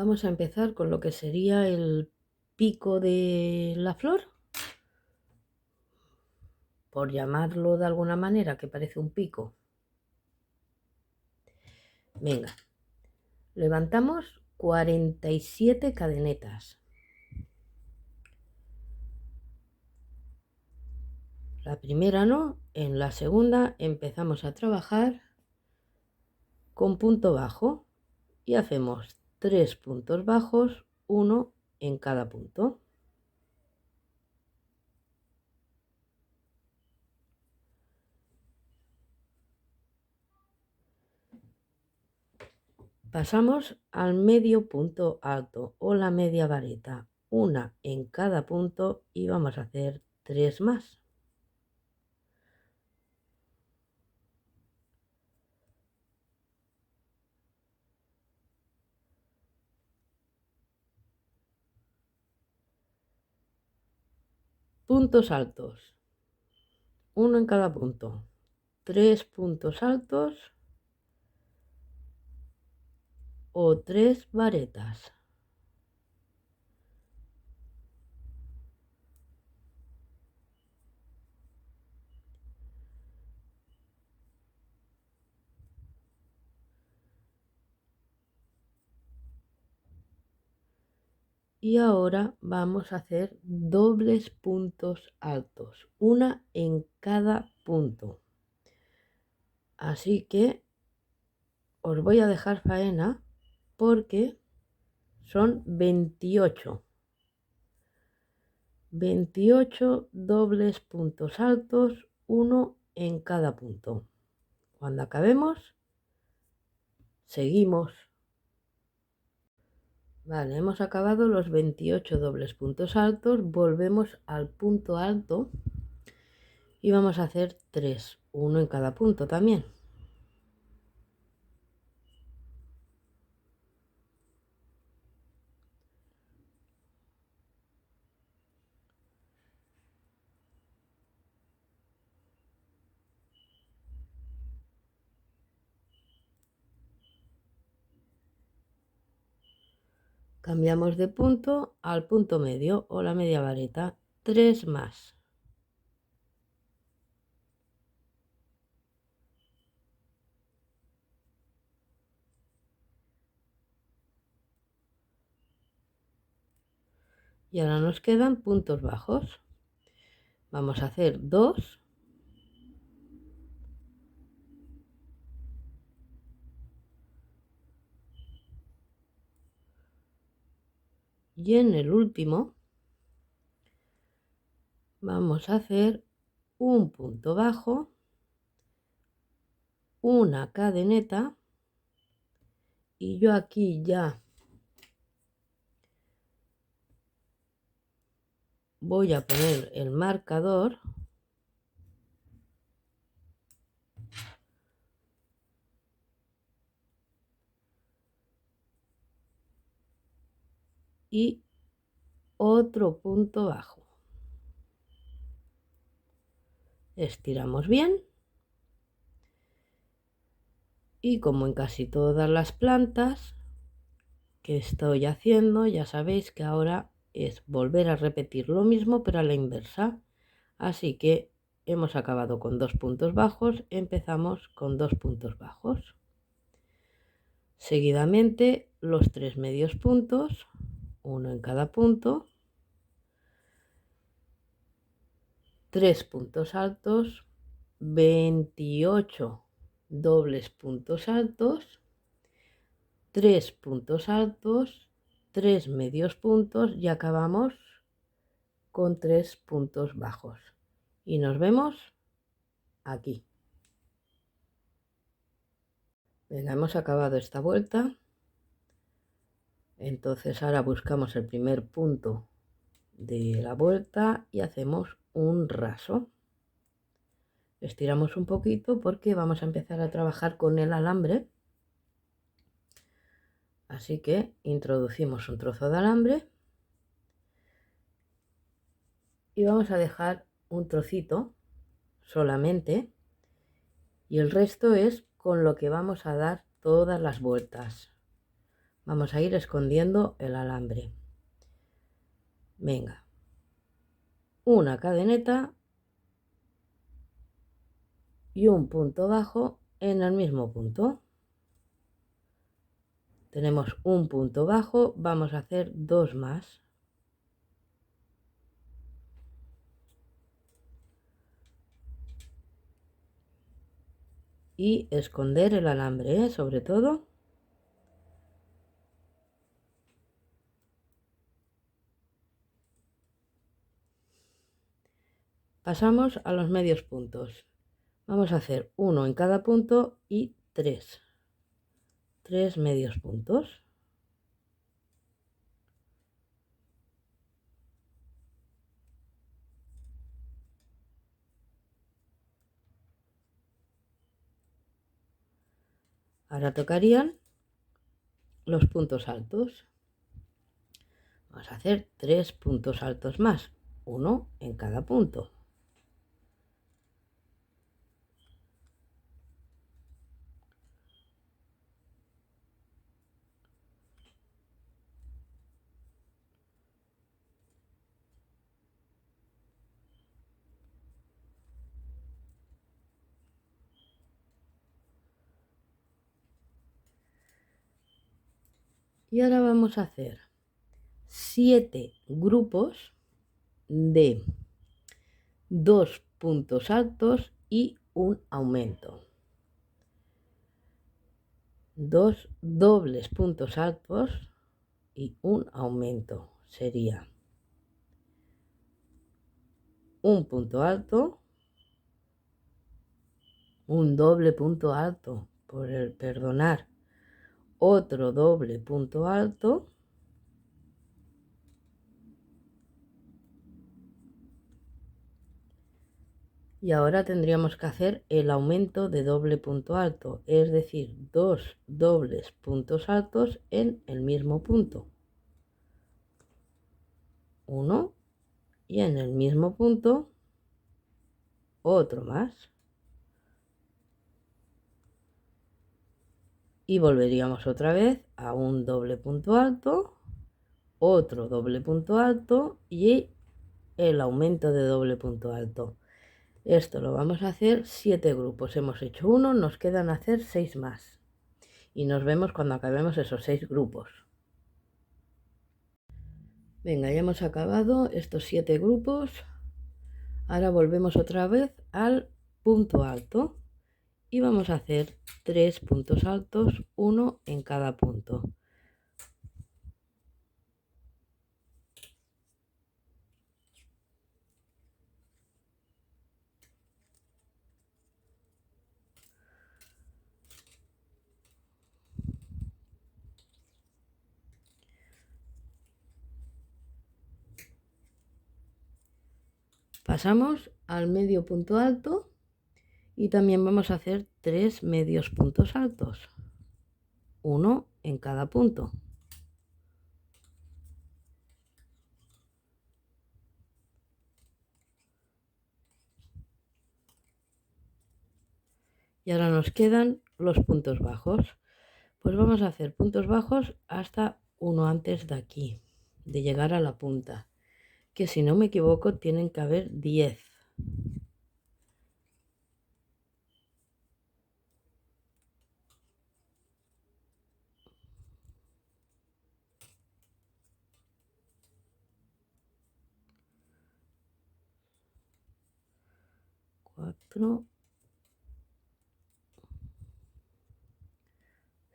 Vamos a empezar con lo que sería el pico de la flor, por llamarlo de alguna manera, que parece un pico. Venga, levantamos 47 cadenetas. La primera no, en la segunda empezamos a trabajar con punto bajo y hacemos 3 puntos bajos, uno en cada punto. Pasamos al medio punto alto o la media vareta, una en cada punto, y vamos a hacer 3 más. Puntos altos, uno en cada punto, 3 puntos altos o 3 varetas. Y ahora vamos a hacer dobles puntos altos, una en cada punto. Así que os voy a dejar faena porque son 28 dobles puntos altos, uno en cada punto. Cuando acabemos, seguimos. Vale, hemos acabado los 28 dobles puntos altos, volvemos al punto alto y vamos a hacer 3, uno en cada punto también. Cambiamos de punto al punto medio o la media vareta, 3 más. Y ahora nos quedan puntos bajos. Vamos a hacer 2. Y en el último vamos a hacer un punto bajo, una cadeneta, y yo aquí ya voy a poner el marcador y otro punto bajo. Estiramos bien y, como en casi todas las plantas que estoy haciendo, ya sabéis que ahora es volver a repetir lo mismo pero a la inversa. Así que hemos acabado con 2 puntos bajos, empezamos con 2 puntos bajos. Seguidamente los 3 medios puntos, uno en cada punto, 3 puntos altos, 28 dobles puntos altos, 3 puntos altos, 3 medios puntos y acabamos con 3 puntos bajos. Y nos vemos aquí. Venga, hemos acabado esta vuelta. Entonces ahora buscamos el primer punto de la vuelta y hacemos un raso. Estiramos un poquito porque vamos a empezar a trabajar con el alambre. Así que introducimos un trozo de alambre y vamos a dejar un trocito solamente, y el resto es con lo que vamos a dar todas las vueltas. Vamos a ir escondiendo el alambre. Venga, una cadeneta y un punto bajo en el mismo punto. Tenemos un punto bajo, vamos a hacer 2 más. Y esconder el alambre, sobre todo. Pasamos a los medios puntos. Vamos a hacer uno en cada punto y 3 medios puntos. Ahora tocarían los puntos altos. Vamos a hacer 3 puntos altos más, uno en cada punto. Y ahora vamos a hacer 7 grupos de 2 puntos altos y un aumento. 2 dobles puntos altos y un aumento. Sería un punto alto, un doble punto alto, perdonar, otro doble punto alto y ahora tendríamos que hacer el aumento de doble punto alto, es decir, 2 dobles puntos altos en el mismo punto. Uno y en el mismo punto otro más. Y volveríamos otra vez a un doble punto alto, otro doble punto alto y el aumento de doble punto alto. Esto lo vamos a hacer 7 grupos. Hemos hecho uno, nos quedan hacer 6 más. Y nos vemos cuando acabemos esos 6 grupos. Venga, ya hemos acabado estos 7 grupos. Ahora volvemos otra vez al punto alto. Y vamos a hacer 3 puntos altos, uno en cada punto. Pasamos al medio punto alto y también vamos a hacer 3 medios puntos altos, uno en cada punto. Y ahora nos quedan los puntos bajos. Pues vamos a hacer puntos bajos hasta uno antes de aquí, de llegar a la punta, que si no me equivoco tienen que haber 10. Cuatro,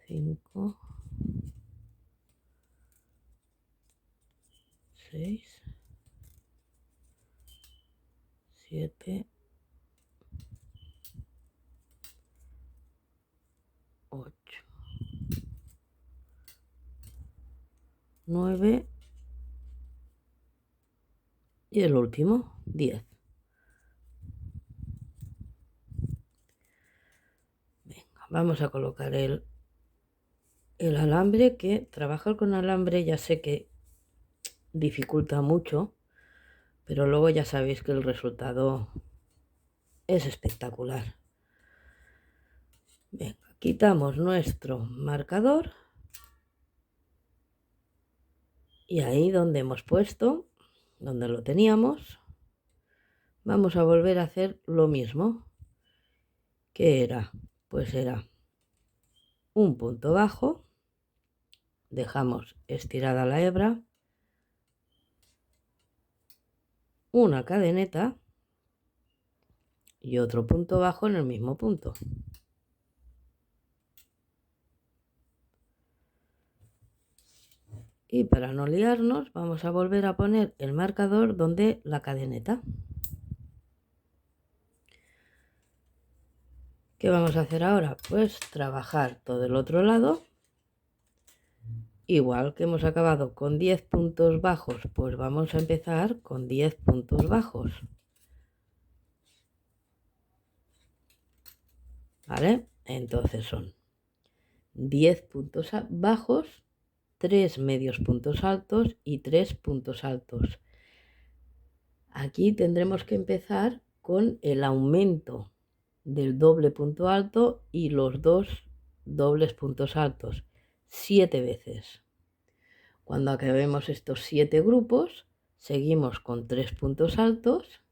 5, 6, 7, 8, 9 y el último 10. Venga, vamos a colocar el alambre, que trabajar con alambre ya sé que dificulta mucho, pero luego ya sabéis que el resultado es espectacular. Venga, quitamos nuestro marcador Y ahí donde hemos puesto, donde lo teníamos, vamos a volver a hacer lo mismo. ¿Qué era? Pues era un punto bajo, dejamos estirada la hebra, una cadeneta y otro punto bajo en el mismo punto. Y para no liarnos vamos a volver a poner el marcador donde la cadeneta. ¿Qué vamos a hacer ahora? Pues trabajar todo el otro lado. Igual que hemos acabado con 10 puntos bajos, pues vamos a empezar con 10 puntos bajos. ¿Vale? Entonces son 10 puntos bajos, 3 medios puntos altos y 3 puntos altos. Aquí tendremos que empezar con el aumento del doble punto alto y los dos dobles puntos altos 7 veces. Cuando acabemos estos 7 grupos, seguimos con 3 puntos altos,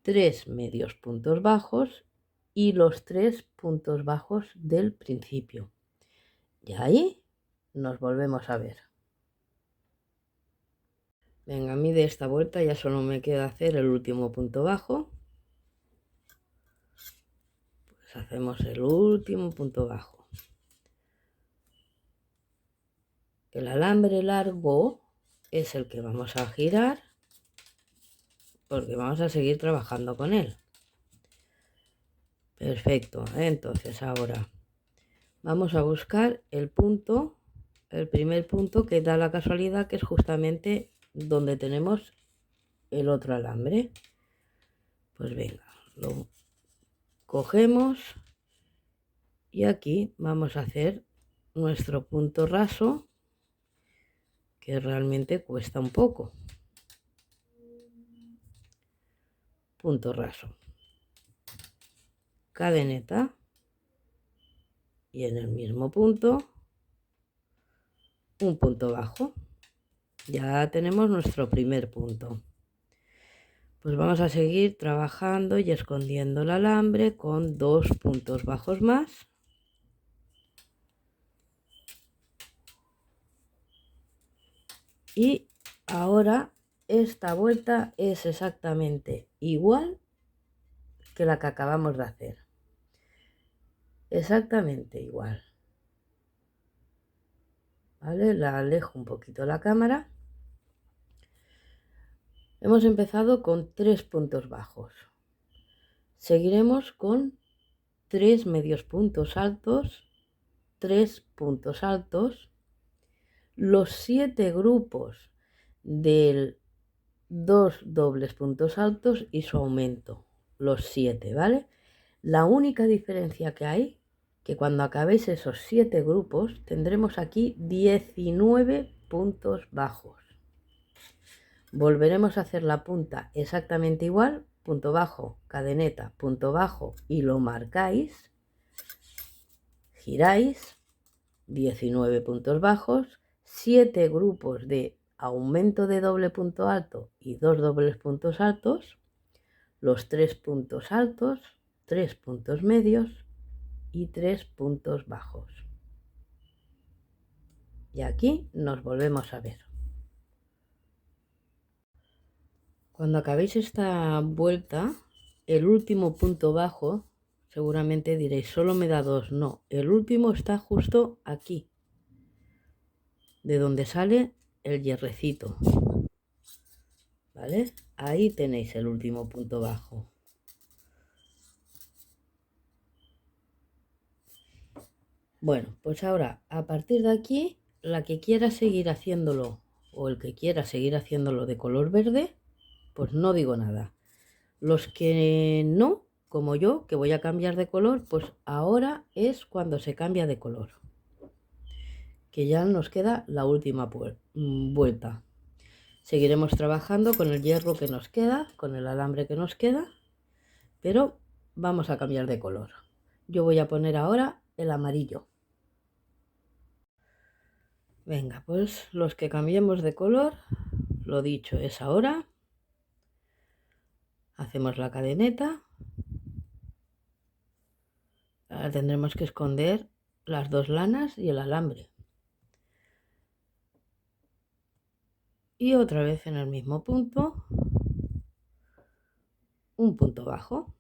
3 medios puntos bajos y los 3 puntos bajos del principio. Y ahí nos volvemos a ver. Venga, a mí de esta vuelta ya solo me queda hacer el último punto bajo. Pues hacemos el último punto bajo. El alambre largo es el que vamos a girar porque vamos a seguir trabajando con él. Perfecto, entonces ahora vamos a buscar el punto, el primer punto que da la casualidad que es justamente donde tenemos el otro alambre. Pues venga, lo cogemos y aquí vamos a hacer nuestro punto raso, que realmente cuesta un poco. Punto raso, cadeneta y en el mismo punto un punto bajo. Ya tenemos nuestro primer punto. Pues vamos a seguir trabajando y escondiendo el alambre con 2 puntos bajos más. Y ahora esta vuelta es exactamente igual que la que acabamos de hacer. Exactamente igual. ¿Vale? La alejo un poquito la cámara. Hemos empezado con 3 puntos bajos. Seguiremos con 3 medios puntos altos, 3 puntos altos, los 7 grupos del 2 dobles puntos altos y su aumento, los 7, ¿vale? La única diferencia que hay, que cuando acabéis esos 7 grupos tendremos aquí 19 puntos bajos. Volveremos a hacer la punta exactamente igual, punto bajo, cadeneta, punto bajo y lo marcáis, giráis, 19 puntos bajos, 7 grupos de aumento de doble punto alto y 2 dobles puntos altos, los 3 puntos altos, 3 puntos medios y 3 puntos bajos. Y aquí nos volvemos a ver. Cuando acabéis esta vuelta, el último punto bajo, seguramente diréis, solo me da 2. No, el último está justo aquí, de donde sale el hierrecito. ¿Vale? Ahí tenéis el último punto bajo. Bueno, pues ahora, a partir de aquí, la que quiera seguir haciéndolo o el que quiera seguir haciéndolo de color verde, pues no digo nada. Los que no, como yo, que voy a cambiar de color, pues ahora es cuando se cambia de color. Que ya nos queda la última vuelta. Seguiremos trabajando con el hierro que nos queda, con el alambre que nos queda, pero vamos a cambiar de color. Yo voy a poner ahora el amarillo. Venga, pues los que cambiemos de color, lo dicho es ahora. Hacemos la cadeneta. Ahora tendremos que esconder las dos lanas y el alambre. Y otra vez en el mismo punto, un punto bajo.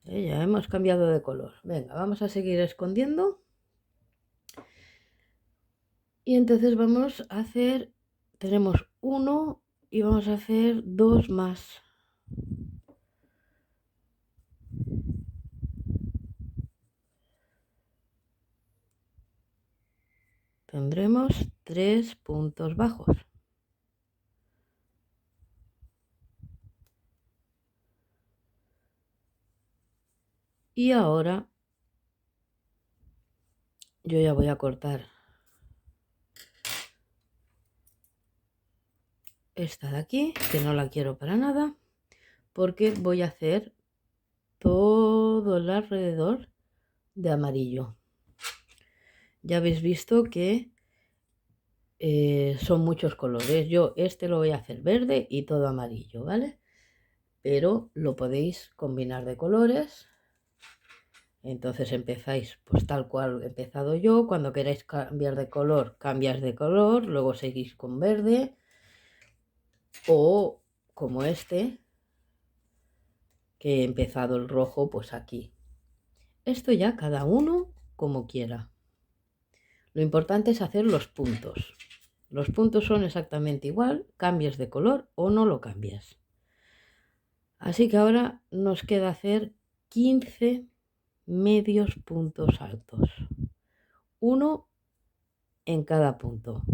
Ya hemos cambiado de color. Venga, vamos a seguir escondiendo. Y entonces vamos a hacer, tenemos uno y vamos a hacer dos más. Tendremos 3 puntos bajos. Y ahora yo ya voy a cortar esta de aquí, que no la quiero para nada, porque voy a hacer todo el alrededor de amarillo. Ya habéis visto que son muchos colores. Yo este lo voy a hacer verde y todo amarillo, ¿vale? Pero lo podéis combinar de colores. Entonces empezáis pues tal cual he empezado yo. Cuando queráis cambiar de color, cambias de color, luego seguís con verde. O como este, que he empezado el rojo, pues aquí. Esto ya cada uno como quiera. Lo importante es hacer los puntos. Los puntos son exactamente igual, cambies de color o no lo cambias. Así que ahora nos queda hacer 15 medios puntos altos. Uno en cada punto.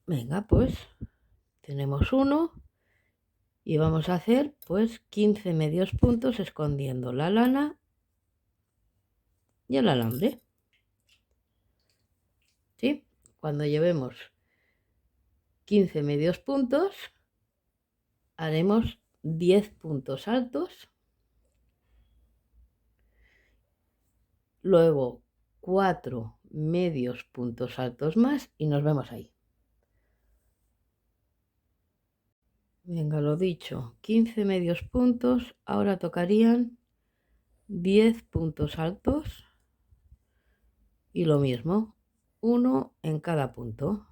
Venga, pues tenemos uno y vamos a hacer pues 15 medios puntos escondiendo la lana y el alambre. ¿Sí? Cuando llevemos 15 medios puntos, haremos 10 puntos altos, luego 4 medios puntos altos más y nos vemos ahí. Venga, lo dicho, 15 medios puntos, ahora tocarían 10 puntos altos y lo mismo, uno en cada punto.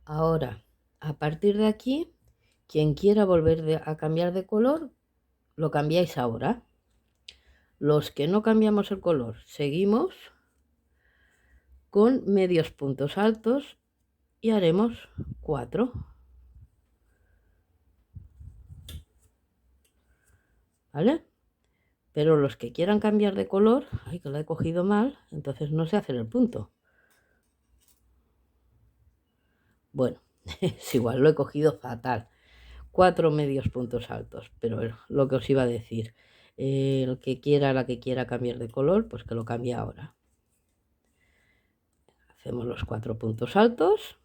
Ahora, a partir de aquí, quien quiera volver a cambiar de color, lo cambiáis ahora. Los que no cambiamos el color, seguimos con medios puntos altos y haremos 4. ¿Vale? Pero los que quieran cambiar de color, ay, que lo he cogido mal, entonces no sé hacer el punto. Bueno, es igual, lo he cogido fatal. 4 medios puntos altos, pero lo que os iba a decir, el que quiera, la que quiera cambiar de color, pues que lo cambie ahora. Hacemos los 4 puntos altos.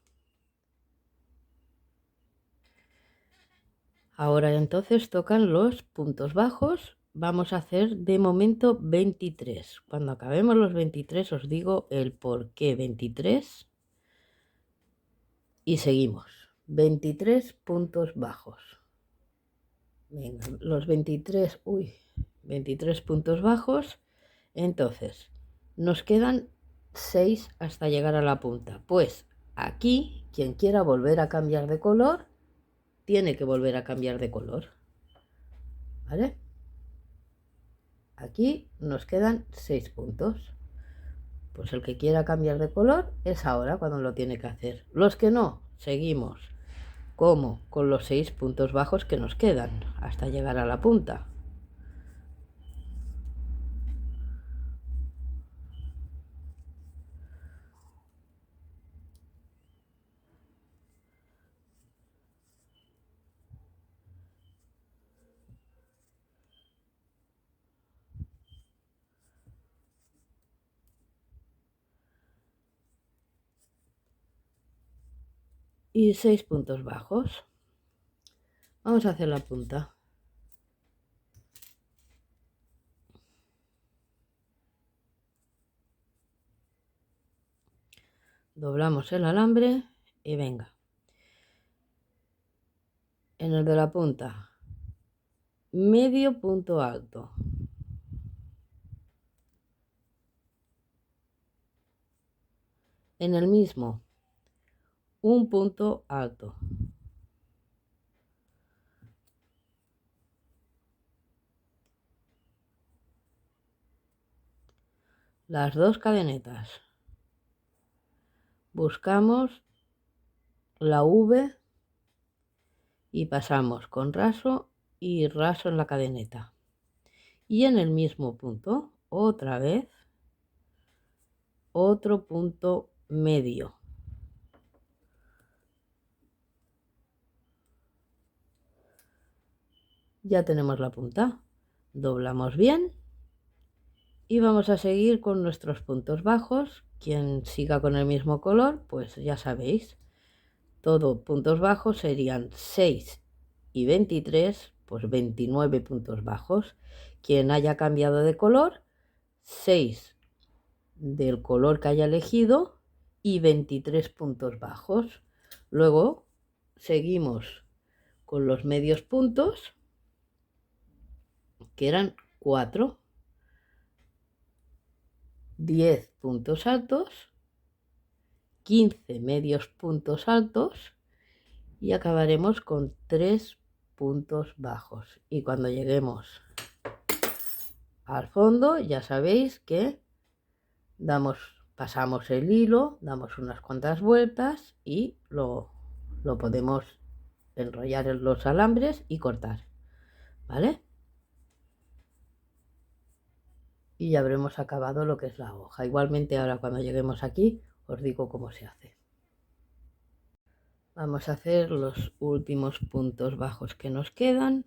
Ahora entonces tocan los puntos bajos. Vamos a hacer de momento 23. Cuando acabemos los 23 os digo el por qué 23. Y seguimos. 23 puntos bajos. Venga, los 23, 23 puntos bajos. Entonces, nos quedan 6 hasta llegar a la punta. Pues aquí, quien quiera volver a cambiar de color, tiene que volver a cambiar de color. ¿Vale? Aquí nos quedan 6 puntos. Pues el que quiera cambiar de color es ahora cuando lo tiene que hacer. Los que no, seguimos como con los 6 puntos bajos que nos quedan hasta llegar a la punta. y 6 puntos bajos. Vamos a hacer la punta. Doblamos el alambre y venga. En el de la punta, medio punto alto. En el mismo, un punto alto. Las dos cadenetas. Buscamos la V y pasamos con raso y raso en la cadeneta. Y en el mismo punto, otra vez, otro punto medio. Ya tenemos la punta. Doblamos bien y vamos a seguir con nuestros puntos bajos. Quien siga con el mismo color, pues ya sabéis, todo puntos bajos serían 6 y 23, pues 29 puntos bajos. Quien haya cambiado de color, 6 del color que haya elegido y 23 puntos bajos. Luego seguimos con los medios puntos, que eran 4, 10 puntos altos, 15 medios puntos altos y acabaremos con 3 puntos bajos. Y cuando lleguemos al fondo, ya sabéis que pasamos el hilo, damos unas cuantas vueltas y lo podemos enrollar en los alambres y cortar, ¿vale? Y ya habremos acabado lo que es la hoja. Igualmente ahora cuando lleguemos aquí os digo cómo se hace. Vamos a hacer los últimos puntos bajos que nos quedan.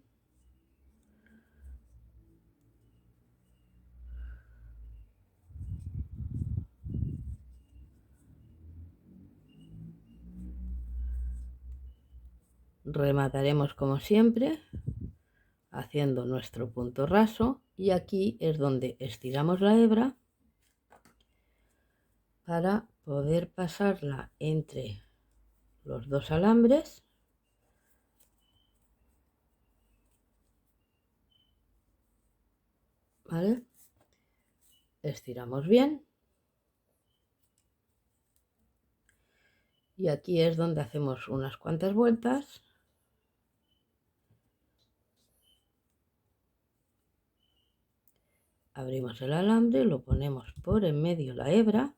Remataremos como siempre haciendo nuestro punto raso y aquí es donde estiramos la hebra para poder pasarla entre los dos alambres, ¿vale? Estiramos bien y aquí es donde hacemos unas cuantas vueltas. Abrimos el alambre, lo ponemos por en medio la hebra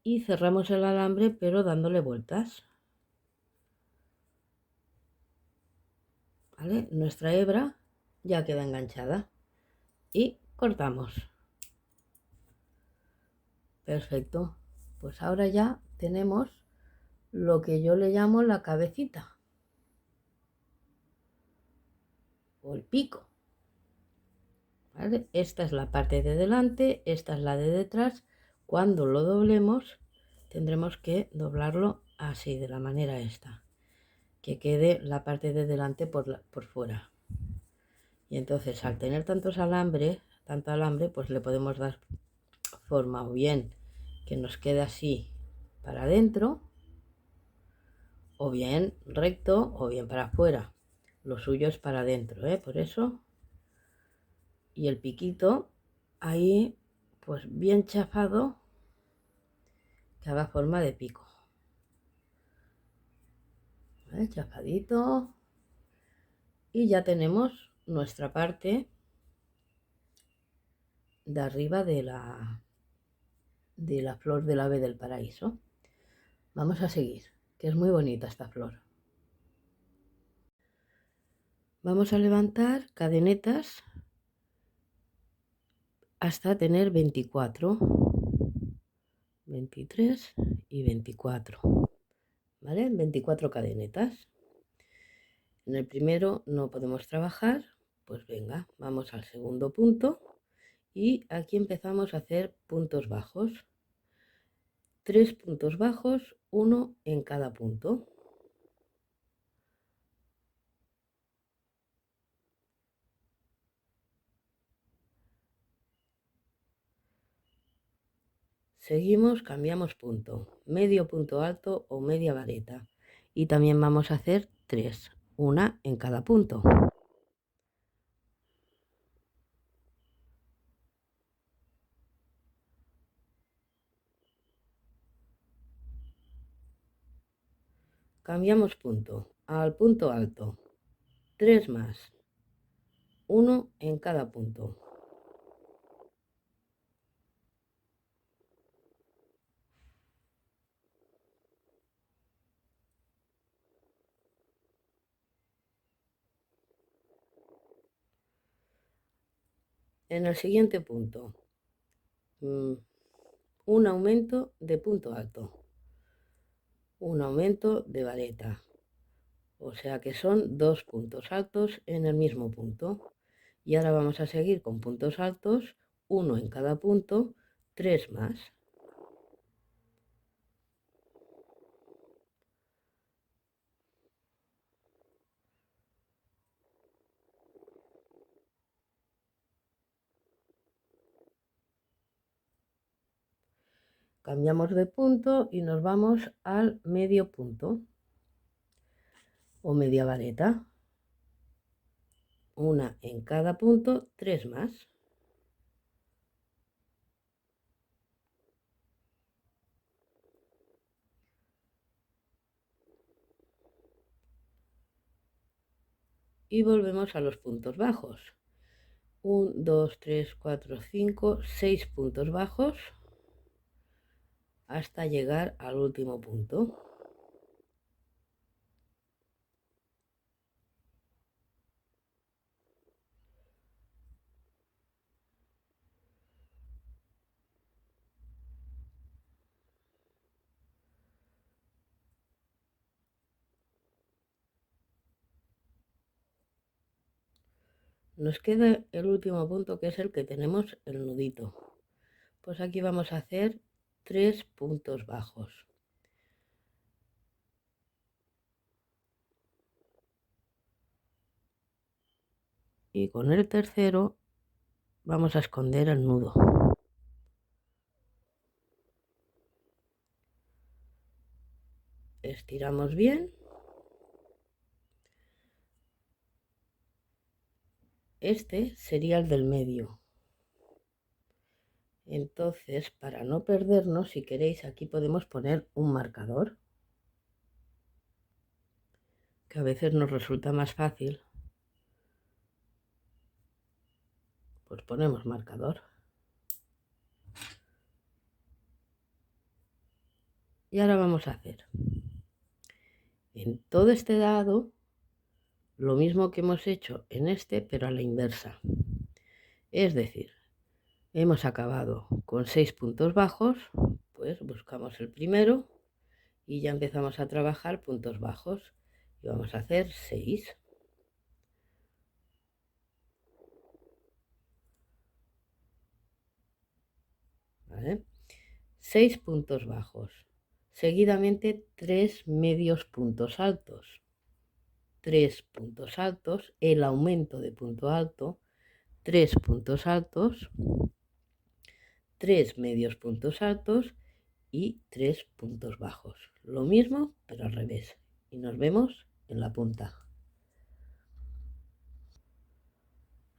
y cerramos el alambre pero dándole vueltas, ¿vale? Nuestra hebra ya queda enganchada y cortamos. Perfecto, pues ahora ya tenemos lo que yo le llamo la cabecita o el pico, ¿vale? Esta es la parte de delante, esta es la de detrás. Cuando lo doblemos tendremos que doblarlo así, de la manera esta, que quede la parte de delante por fuera. Y entonces al tener tanto alambre, pues le podemos dar forma o bien que nos quede así para adentro, o bien recto, o bien para afuera. Lo suyo es para adentro, por eso. Y el piquito ahí pues bien chafado, que haga forma de pico, ¿vale? Chafadito. Y ya tenemos nuestra parte de arriba de la flor del ave del paraíso. Vamos a seguir, que es muy bonita esta flor. Vamos a levantar cadenetas hasta tener 24, 23 y 24, ¿vale? 24 cadenetas. En el primero no podemos trabajar, pues venga, vamos al segundo punto y aquí empezamos a hacer puntos bajos. 3 puntos bajos, uno en cada punto. Seguimos, cambiamos punto, medio punto alto o media vareta. Y también vamos a hacer 3, una en cada punto. Cambiamos punto, al punto alto, 3 más, uno en cada punto. En el siguiente punto, un aumento de punto alto, un aumento de vareta, o sea que son 2 puntos altos en el mismo punto. Y ahora vamos a seguir con puntos altos, uno en cada punto, 3 más. Cambiamos de punto y nos vamos al medio punto o media vareta. Una en cada punto, 3 más. Y volvemos a los puntos bajos. 1, 2, 3, 4, 5, 6 puntos bajos hasta llegar al último punto. Nos queda el último punto, que es el que tenemos el nudito. Pues aquí vamos a hacer 3 puntos bajos. Y con el tercero vamos a esconder el nudo. Estiramos bien. Este sería el del medio. Entonces, para no perdernos, si queréis, aquí podemos poner un marcador, que a veces nos resulta más fácil. Pues ponemos marcador. Y ahora vamos a hacer en todo este lado lo mismo que hemos hecho en este, pero a la inversa. Es decir, hemos acabado con 6 puntos bajos, pues buscamos el primero y ya empezamos a trabajar puntos bajos. Y vamos a hacer 6. ¿Vale? 6 puntos bajos. Seguidamente 3 medios puntos altos. 3 puntos altos, el aumento de punto alto, 3 puntos altos, 3 medios puntos altos y 3 puntos bajos. Lo mismo, pero al revés. Y nos vemos en la punta.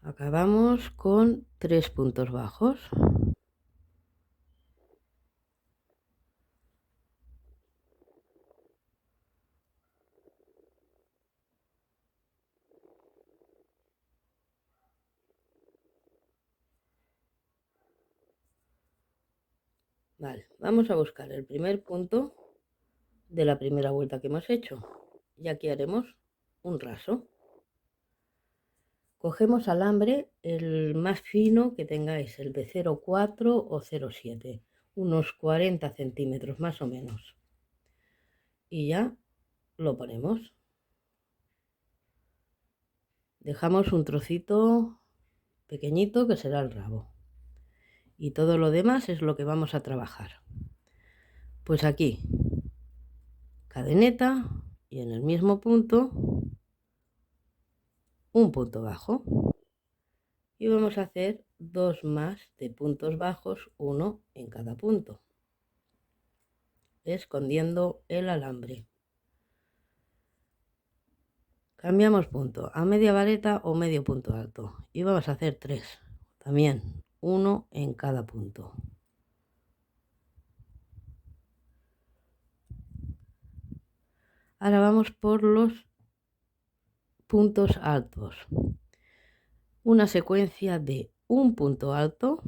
Acabamos con 3 puntos bajos. Vale, vamos a buscar el primer punto de la primera vuelta que hemos hecho. Y aquí haremos un raso. Cogemos alambre el más fino que tengáis, el de 0,4 o 0,7, unos 40 centímetros más o menos. Y ya lo ponemos. Dejamos un trocito pequeñito que será el rabo. Y todo lo demás es lo que vamos a trabajar. Pues aquí cadeneta y en el mismo punto un punto bajo. Y vamos a hacer 2 más de puntos bajos, uno en cada punto, escondiendo el alambre. Cambiamos punto a media vareta o medio punto alto y vamos a hacer 3, también uno en cada punto. Ahora vamos por los puntos altos. Una secuencia de un punto alto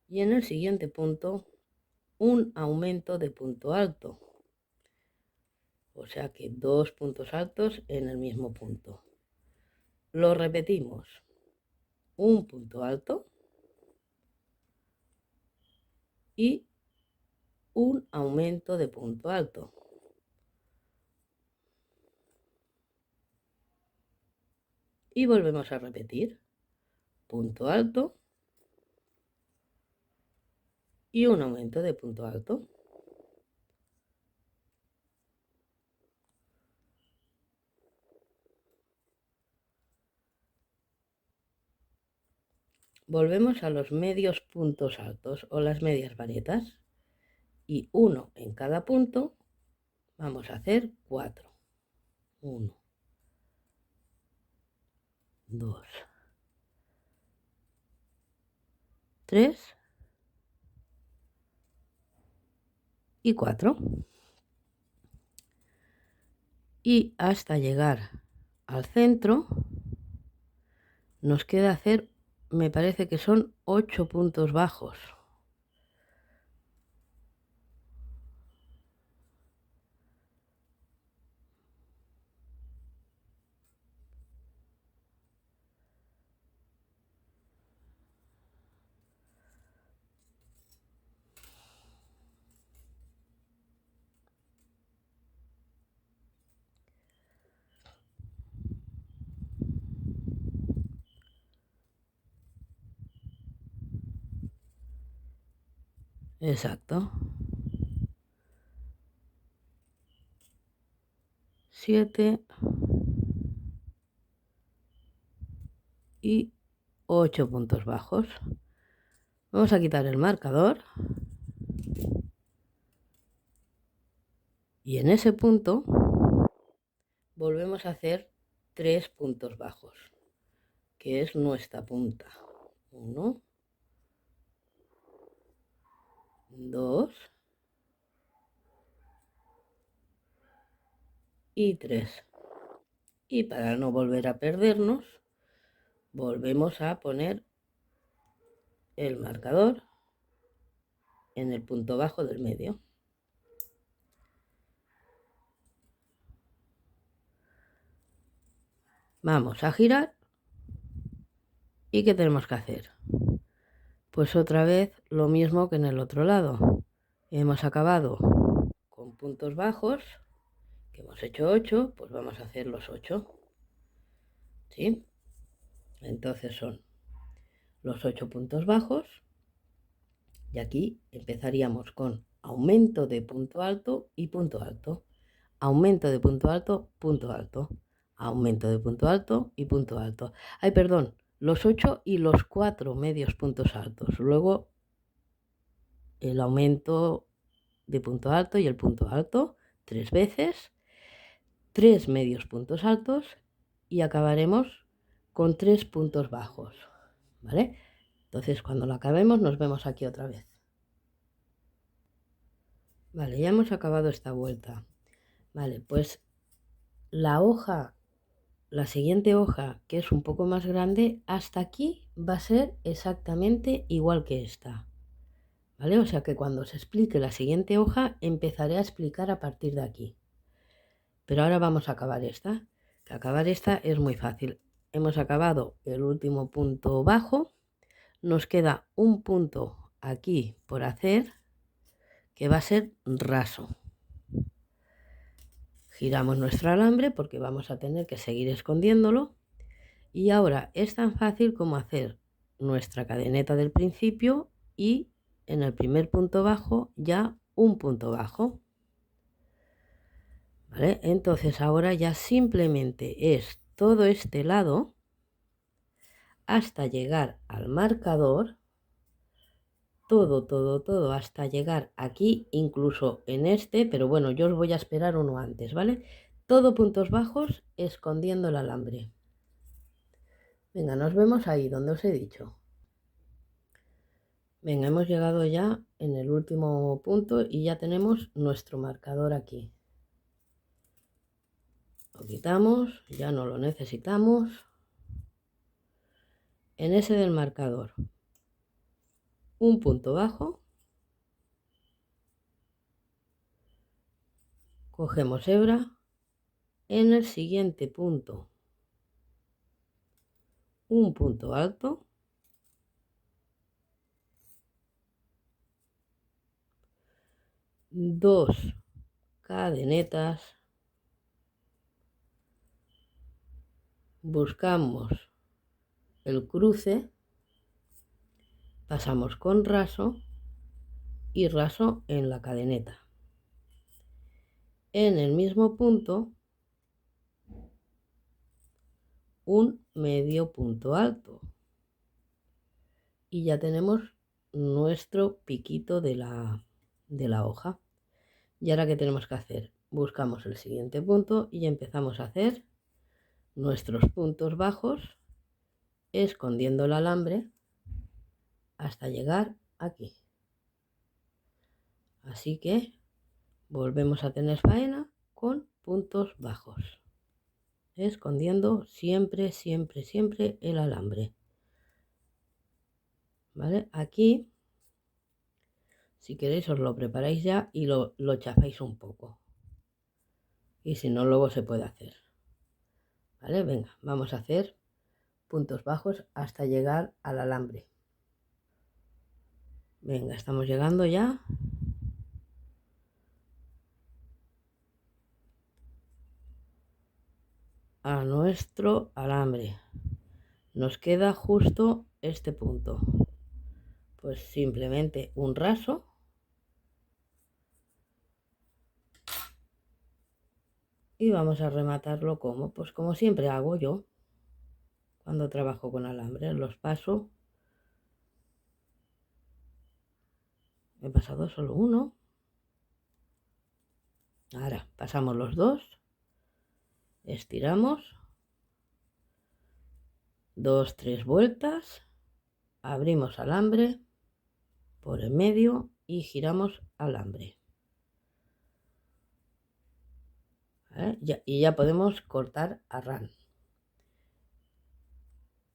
y en el siguiente punto un aumento de punto alto. O sea que 2 puntos altos en el mismo punto. Lo repetimos. Un punto alto y un aumento de punto alto. Y volvemos a repetir. Punto alto y un aumento de punto alto. Volvemos a los medios puntos altos o las medias varetas y uno en cada punto. Vamos a hacer 4. 1, 2, 3 y 4. Y hasta llegar al centro nos queda hacer, me parece que son 8 puntos bajos. Exacto. 7 y 8 puntos bajos. Vamos a quitar el marcador y en ese punto volvemos a hacer 3 puntos bajos, que es nuestra punta. 1, 2 y 3. Y para no volver a perdernos, volvemos a poner el marcador en el punto bajo del medio. Vamos a girar. ¿Y qué tenemos que hacer? Pues otra vez lo mismo que en el otro lado. Hemos acabado con puntos bajos, que hemos hecho 8, pues vamos a hacer los 8. ¿Sí? Entonces son los 8 puntos bajos. Y aquí empezaríamos con aumento de punto alto y punto alto. Aumento de punto alto, punto alto. Aumento de punto alto y punto alto. Ay, perdón, los 8 y los 4 medios puntos altos. Luego el aumento de punto alto y el punto alto 3 veces. 3 medios puntos altos y acabaremos con 3 puntos bajos. ¿Vale? Entonces cuando lo acabemos nos vemos aquí otra vez. Vale, ya hemos acabado esta vuelta. Vale, pues la hoja, la siguiente hoja, que es un poco más grande, hasta aquí va a ser exactamente igual que esta. ¿Vale? O sea que cuando se explique la siguiente hoja, empezaré a explicar a partir de aquí. Pero ahora vamos a acabar esta. Que acabar esta es muy fácil. Hemos acabado el último punto bajo. Nos queda un punto aquí por hacer, que va a ser raso. Giramos nuestro alambre porque vamos a tener que seguir escondiéndolo. Y ahora es tan fácil como hacer nuestra cadeneta del principio y en el primer punto bajo ya un punto bajo. ¿Vale? Entonces ahora ya simplemente es todo este lado hasta llegar al marcador, todo hasta llegar aquí, incluso en este, pero bueno, yo os voy a esperar uno antes, ¿vale? Todo puntos bajos escondiendo el alambre. Venga, nos vemos ahí donde os he dicho. Venga, hemos llegado ya en el último punto y ya tenemos nuestro marcador aquí. Lo quitamos, ya no lo necesitamos. En ese del marcador, un punto bajo, cogemos hebra, en el siguiente punto un punto alto, dos cadenetas, buscamos el cruce, pasamos con raso y raso en la cadeneta. En el mismo punto un medio punto alto y ya tenemos nuestro piquito de la hoja. Y ahora, ¿qué tenemos que hacer? Buscamos el siguiente punto y empezamos a hacer nuestros puntos bajos escondiendo el alambre hasta llegar aquí. Así que volvemos a tener faena con puntos bajos, escondiendo siempre el alambre. ¿Vale? Aquí, si queréis, os lo preparáis ya y lo chafáis un poco. Y si no, luego se puede hacer. ¿Vale? Venga, vamos a hacer puntos bajos hasta llegar al alambre. Venga, estamos llegando ya. A nuestro alambre. Nos queda justo este punto. Pues simplemente un raso. Y vamos a rematarlo como, pues como siempre hago yo cuando trabajo con alambre. Los paso. He pasado solo uno. Ahora pasamos los dos. Estiramos. 2, 3 vueltas. Abrimos alambre por el medio y giramos alambre. ¿Vale? Y ya podemos cortar a ras.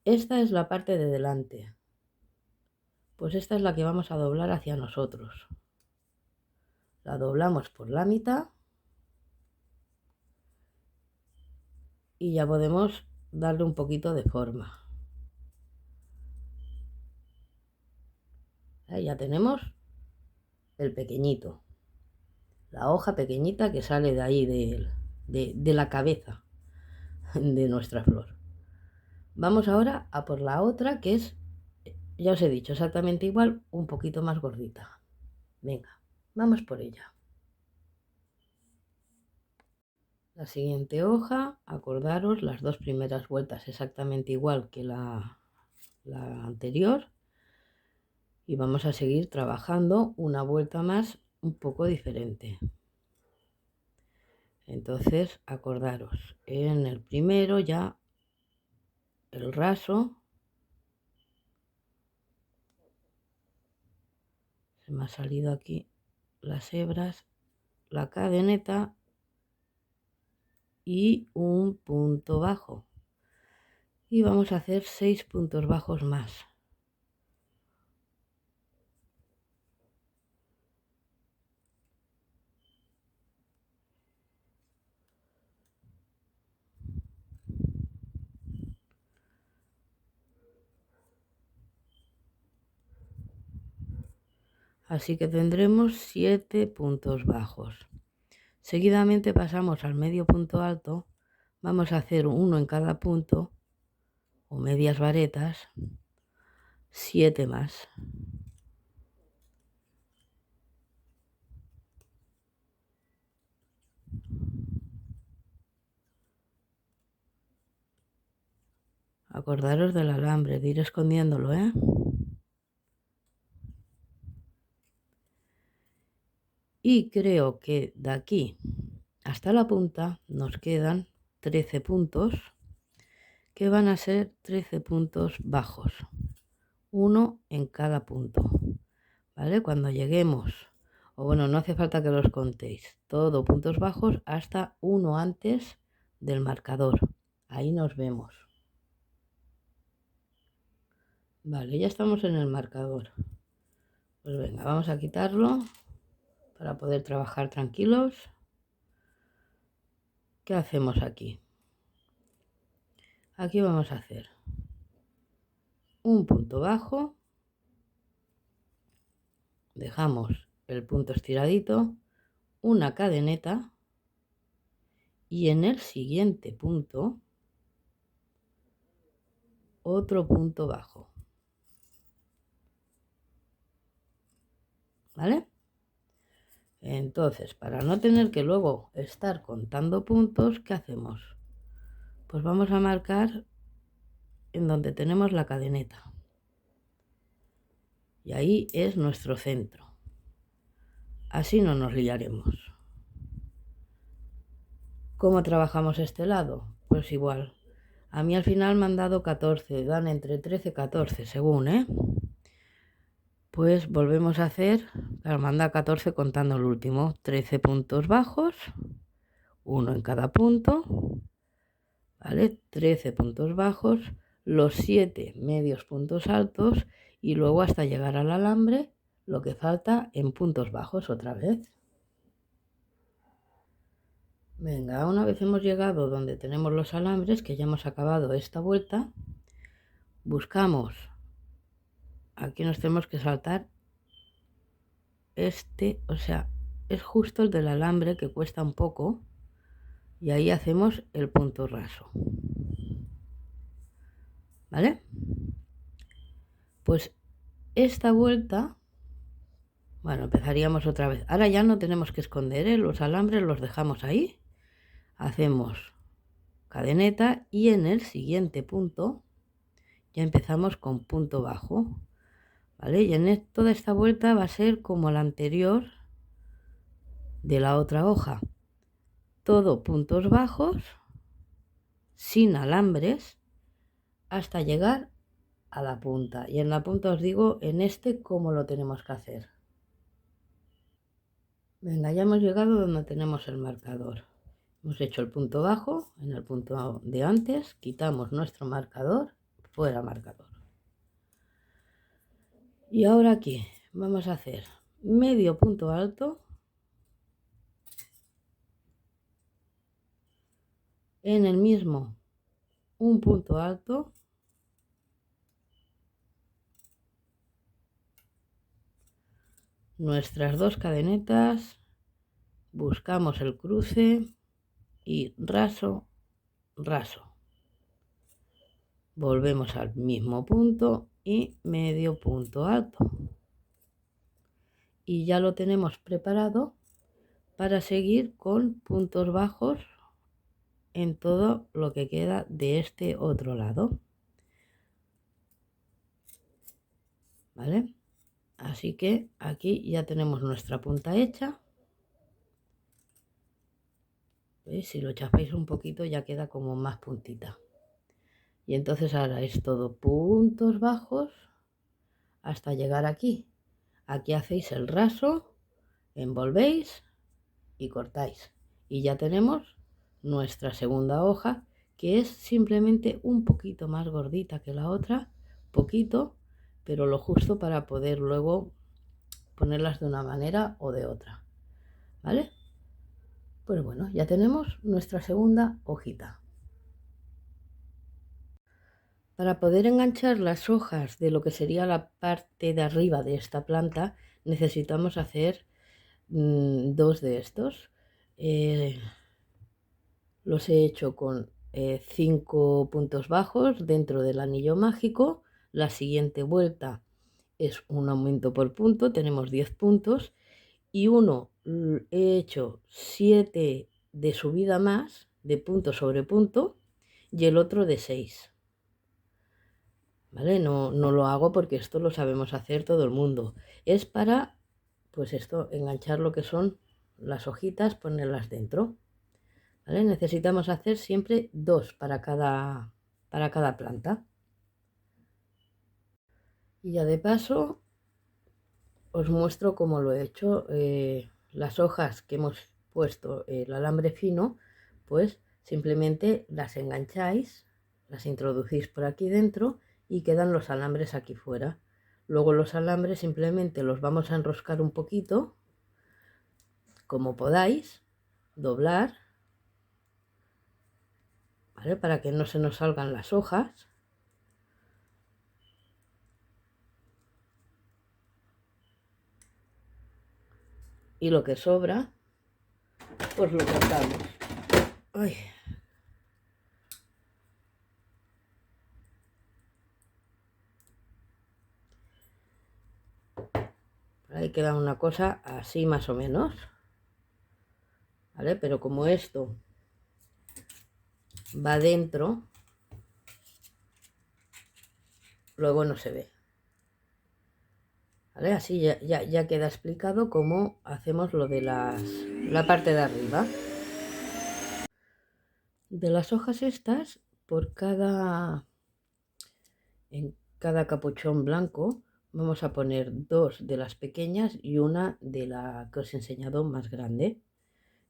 Esta es la parte de delante. Pues esta es la que vamos a doblar hacia nosotros. La doblamos por la mitad y ya podemos darle un poquito de forma. Ahí ya tenemos el pequeñito, la hoja pequeñita que sale de ahí de la cabeza de nuestra flor. Vamos ahora a por la otra, que es, ya os he dicho, exactamente igual, un poquito más gordita. Venga, vamos por ella. La siguiente hoja, acordaros, las dos primeras vueltas exactamente igual que la anterior. Y vamos a seguir trabajando una vuelta más un poco diferente. Entonces, acordaros, en el primero ya el raso, se me ha salido aquí las hebras, la cadeneta y un punto bajo. Y vamos a hacer 6 puntos bajos más. Así que tendremos 7 puntos bajos. Seguidamente pasamos al medio punto alto. Vamos a hacer uno en cada punto o medias varetas, 7 más. Acordaros del alambre, de ir escondiéndolo, ¿eh? Y creo que de aquí hasta la punta nos quedan 13 puntos, que van a ser 13 puntos bajos, uno en cada punto, ¿vale? Cuando lleguemos, o bueno, no hace falta que los contéis, todo puntos bajos hasta uno antes del marcador. Ahí nos vemos. Vale, ya estamos en el marcador. Pues venga, vamos a quitarlo para poder trabajar tranquilos. ¿Qué hacemos aquí? Aquí vamos a hacer un punto bajo, dejamos el punto estiradito, una cadeneta y en el siguiente punto otro punto bajo, ¿vale? Entonces, para no tener que luego estar contando puntos, ¿qué hacemos? Pues vamos a marcar en donde tenemos la cadeneta y ahí es nuestro centro. Así no nos liaremos. ¿Cómo trabajamos este lado? Pues igual. A mí al final me han dado 14, dan entre 13 y 14 según, ¿eh? Pues volvemos a hacer, claro, me han dado 14 contando el último, 13 puntos bajos, uno en cada punto, ¿vale? 13 puntos bajos, los 7 medios puntos altos y luego hasta llegar al alambre lo que falta en puntos bajos otra vez. Venga, una vez hemos llegado donde tenemos los alambres, que ya hemos acabado esta vuelta, buscamos, aquí nos tenemos que saltar este, o sea, es justo el del alambre que cuesta un poco y ahí hacemos el punto raso, ¿vale? Pues esta vuelta, bueno, empezaríamos otra vez. Ahora ya no tenemos que esconder, ¿eh? Los alambres los dejamos ahí, hacemos cadeneta y en el siguiente punto ya empezamos con punto bajo, ¿vale? Y en toda esta vuelta va a ser como la anterior de la otra hoja, todo puntos bajos, sin alambres, hasta llegar a la punta. Y en la punta os digo en este cómo lo tenemos que hacer. Venga, ya hemos llegado donde tenemos el marcador. Hemos hecho el punto bajo en el punto de antes, quitamos nuestro marcador, fuera marcador. Y ahora aquí vamos a hacer medio punto alto en el mismo un punto alto, nuestras dos cadenetas, buscamos el cruce y raso, raso. Volvemos al mismo punto y medio punto alto. Y ya lo tenemos preparado para seguir con puntos bajos en todo lo que queda de este otro lado. ¿Vale? Así que aquí ya tenemos nuestra punta hecha. ¿Veis? Si lo chafáis un poquito ya queda como más puntita. Y entonces ahora es todo puntos bajos hasta llegar aquí. Aquí hacéis el raso, envolvéis y cortáis. Y ya tenemos nuestra segunda hoja, que es simplemente un poquito más gordita que la otra, poquito, pero lo justo para poder luego ponerlas de una manera o de otra, ¿vale? Pues bueno, ya tenemos nuestra segunda hojita. Para poder enganchar las hojas de lo que sería la parte de arriba de esta planta, necesitamos hacer dos de estos. Los he hecho con 5 puntos bajos dentro del anillo mágico. La siguiente vuelta es un aumento por punto, tenemos 10 puntos y uno he hecho 7 de subida más, de punto sobre punto, y el otro de 6. ¿vale? No, no lo hago porque esto lo sabemos hacer todo el mundo. Es para, pues esto, enganchar lo que son las hojitas, ponerlas dentro, ¿vale? Necesitamos hacer siempre dos para cada planta. Y ya de paso os muestro cómo lo he hecho. Las hojas que hemos puesto el alambre fino, pues simplemente las engancháis, las introducís por aquí dentro y quedan los alambres aquí fuera. Luego los alambres simplemente los vamos a enroscar un poquito, como podáis, doblar, ¿vale? Para que no se nos salgan las hojas. Y lo que sobra, pues lo cortamos. Ay. Ahí queda una cosa así más o menos, ¿vale? Pero como esto va dentro, luego no se ve, ¿vale? Así ya queda explicado cómo hacemos lo de la parte de arriba. De las hojas estas, en cada capuchón blanco, vamos a poner dos de las pequeñas y una de la que os he enseñado más grande.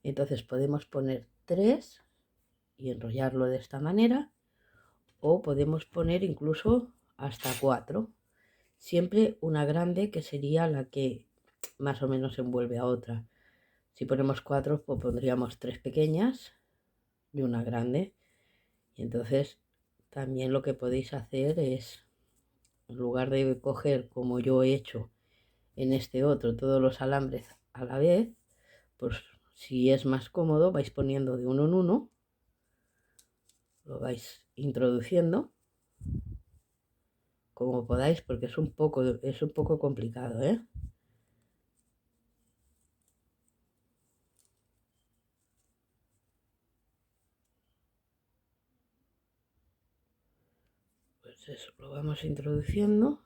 Entonces podemos poner tres y enrollarlo de esta manera, o podemos poner incluso hasta cuatro. Siempre una grande, que sería la que más o menos envuelve a otra. Si ponemos cuatro, pues pondríamos tres pequeñas y una grande. Y entonces también lo que podéis hacer es, en lugar de coger como yo he hecho en este otro todos los alambres a la vez, pues si es más cómodo vais poniendo de uno en uno, lo vais introduciendo como podáis, porque es un poco complicado, ¿eh? Pues eso, lo vamos introduciendo.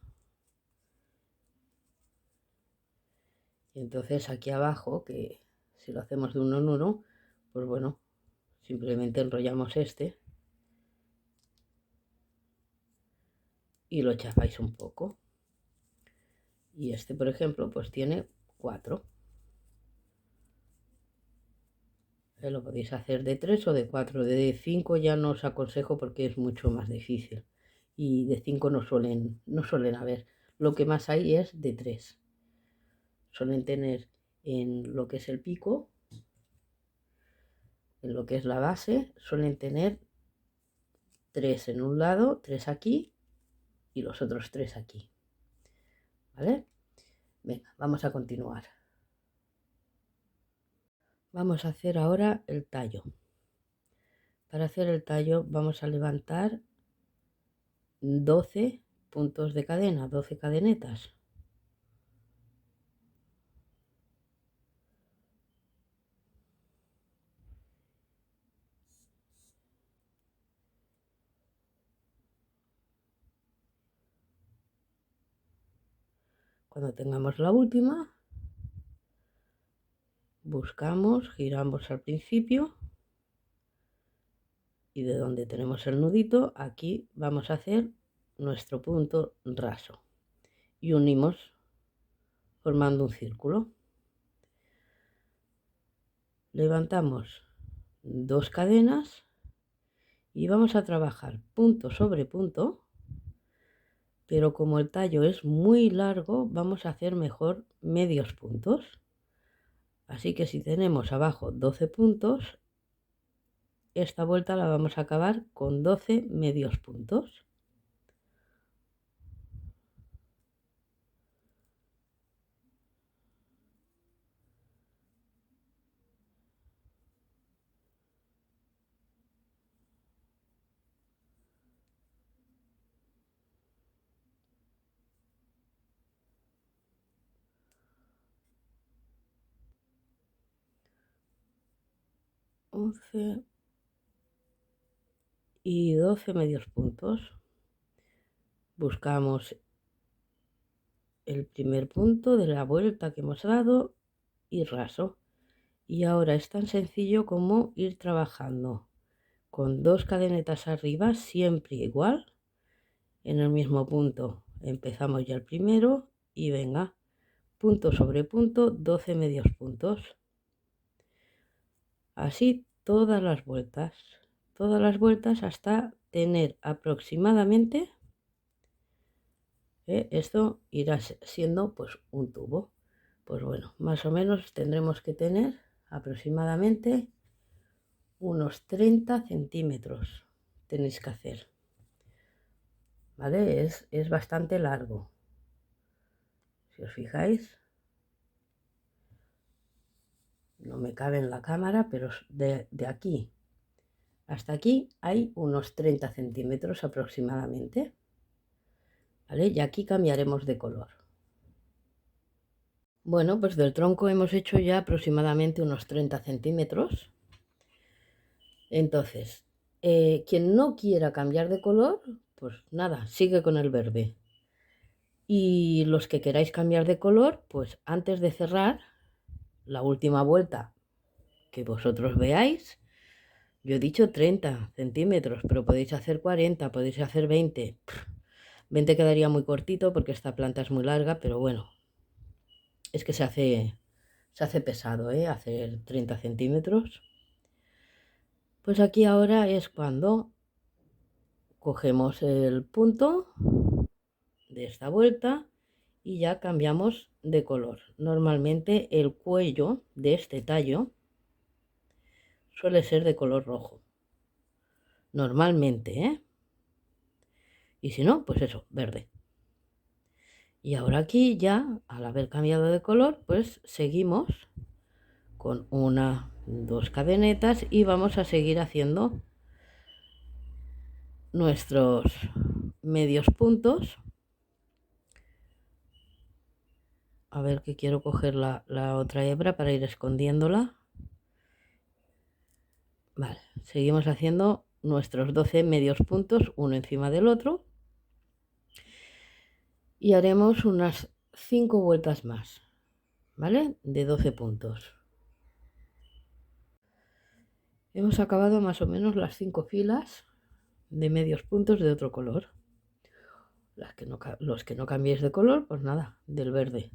Y entonces aquí abajo, que si lo hacemos de uno en uno, pues bueno, simplemente enrollamos este y lo chafáis un poco. Y este, por ejemplo, pues tiene cuatro. Lo podéis hacer de tres o de cuatro. De cinco ya no os aconsejo porque es mucho más difícil. Y de cinco no suelen haber. Lo que más hay es de tres. Suelen tener en lo que es el pico, en lo que es la base, suelen tener tres en un lado, tres aquí y los otros tres aquí. ¿Vale? Venga, vamos a continuar. Vamos a hacer ahora el tallo. Para hacer el tallo vamos a levantar 12 puntos de cadena, 12 cadenetas. Cuando tengamos la última, buscamos, giramos al principio y de donde tenemos el nudito, aquí vamos a hacer nuestro punto raso y unimos formando un círculo. Levantamos dos cadenas y vamos a trabajar punto sobre punto, pero como el tallo es muy largo, vamos a hacer mejor medios puntos. Así que si tenemos abajo 12 puntos, esta vuelta la vamos a acabar con 12 medios puntos. Once y 12 medios puntos. buscamos el primer punto de la vuelta que hemos dado y raso. Y ahora es tan sencillo como ir trabajando con 2 cadenetas arriba, siempre igual, en el mismo punto. Empezamos ya el primero y venga, punto sobre punto, 12 medios puntos. Así todas las vueltas hasta tener aproximadamente, esto irá siendo pues un tubo. Pues bueno, más o menos tendremos que tener aproximadamente unos 30 centímetros. Tenéis que hacer, ¿vale? Es bastante largo. Si os fijáis, no me cabe en la cámara, pero de aquí hasta aquí hay unos 30 centímetros aproximadamente, ¿vale? Y aquí cambiaremos de color. Bueno, pues del tronco hemos hecho ya aproximadamente unos 30 centímetros. Entonces, quien no quiera cambiar de color, pues nada, sigue con el verde. Y los que queráis cambiar de color, pues antes de cerrar la última vuelta que vosotros veáis, yo he dicho 30 centímetros, pero podéis hacer 40, podéis hacer 20. 20 quedaría muy cortito porque esta planta es muy larga, pero bueno, es que se hace pesado, hacer 30 centímetros. Pues aquí ahora es cuando cogemos el punto de esta vuelta y ya cambiamos de color. Normalmente el cuello de este tallo suele ser de color rojo. Normalmente, y si no, pues eso, verde. Y ahora aquí ya, al haber cambiado de color, pues seguimos con 1, 2 cadenetas y vamos a seguir haciendo nuestros medios puntos. A ver, que quiero coger la otra hebra para ir escondiéndola. Vale, seguimos haciendo nuestros 12 medios puntos uno encima del otro y haremos unas 5 vueltas más, ¿vale? De 12 puntos. Hemos acabado más o menos las 5 filas de medios puntos de otro color. Los que no cambiéis de color, pues nada, del verde.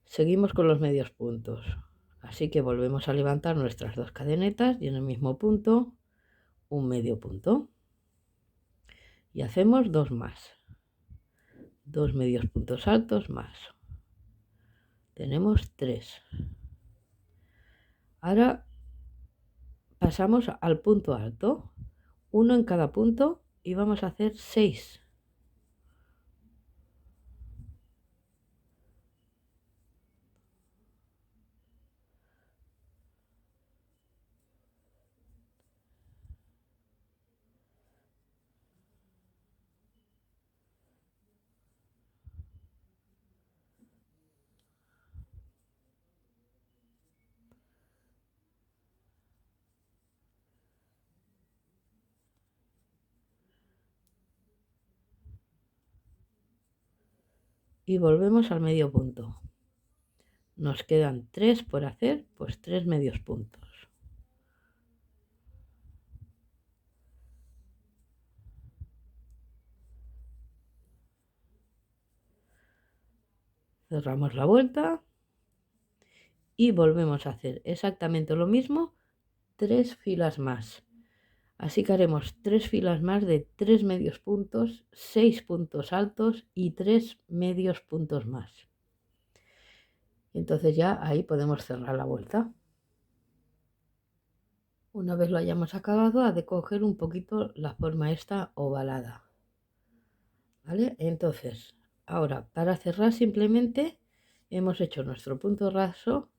Seguimos con los medios puntos. Así que volvemos a levantar nuestras 2 cadenetas y en el mismo punto un medio punto. Y hacemos 2 más. 2 medios puntos altos más. Tenemos 3. Ahora pasamos al punto alto. 1 en cada punto y vamos a hacer 6. Y volvemos al medio punto. Nos quedan 3 por hacer, pues 3 medios puntos. Cerramos la vuelta y volvemos a hacer exactamente lo mismo, 3 filas más. Así que haremos 3 filas más de 3 medios puntos, 6 puntos altos y 3 medios puntos más. Entonces ya ahí podemos cerrar la vuelta. Una vez lo hayamos acabado, ha de coger un poquito la forma esta ovalada. ¿Vale? Entonces, ahora para cerrar simplemente hemos hecho nuestro punto raso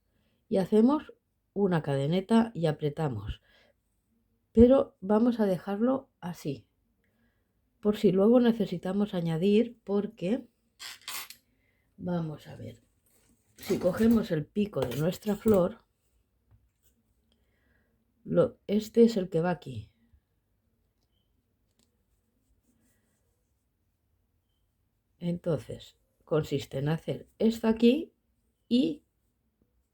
y hacemos una cadeneta y apretamos. Pero vamos a dejarlo así, por si luego necesitamos añadir, porque vamos a ver, si cogemos el pico de nuestra flor, este es el que va aquí. Entonces, consiste en hacer esto aquí y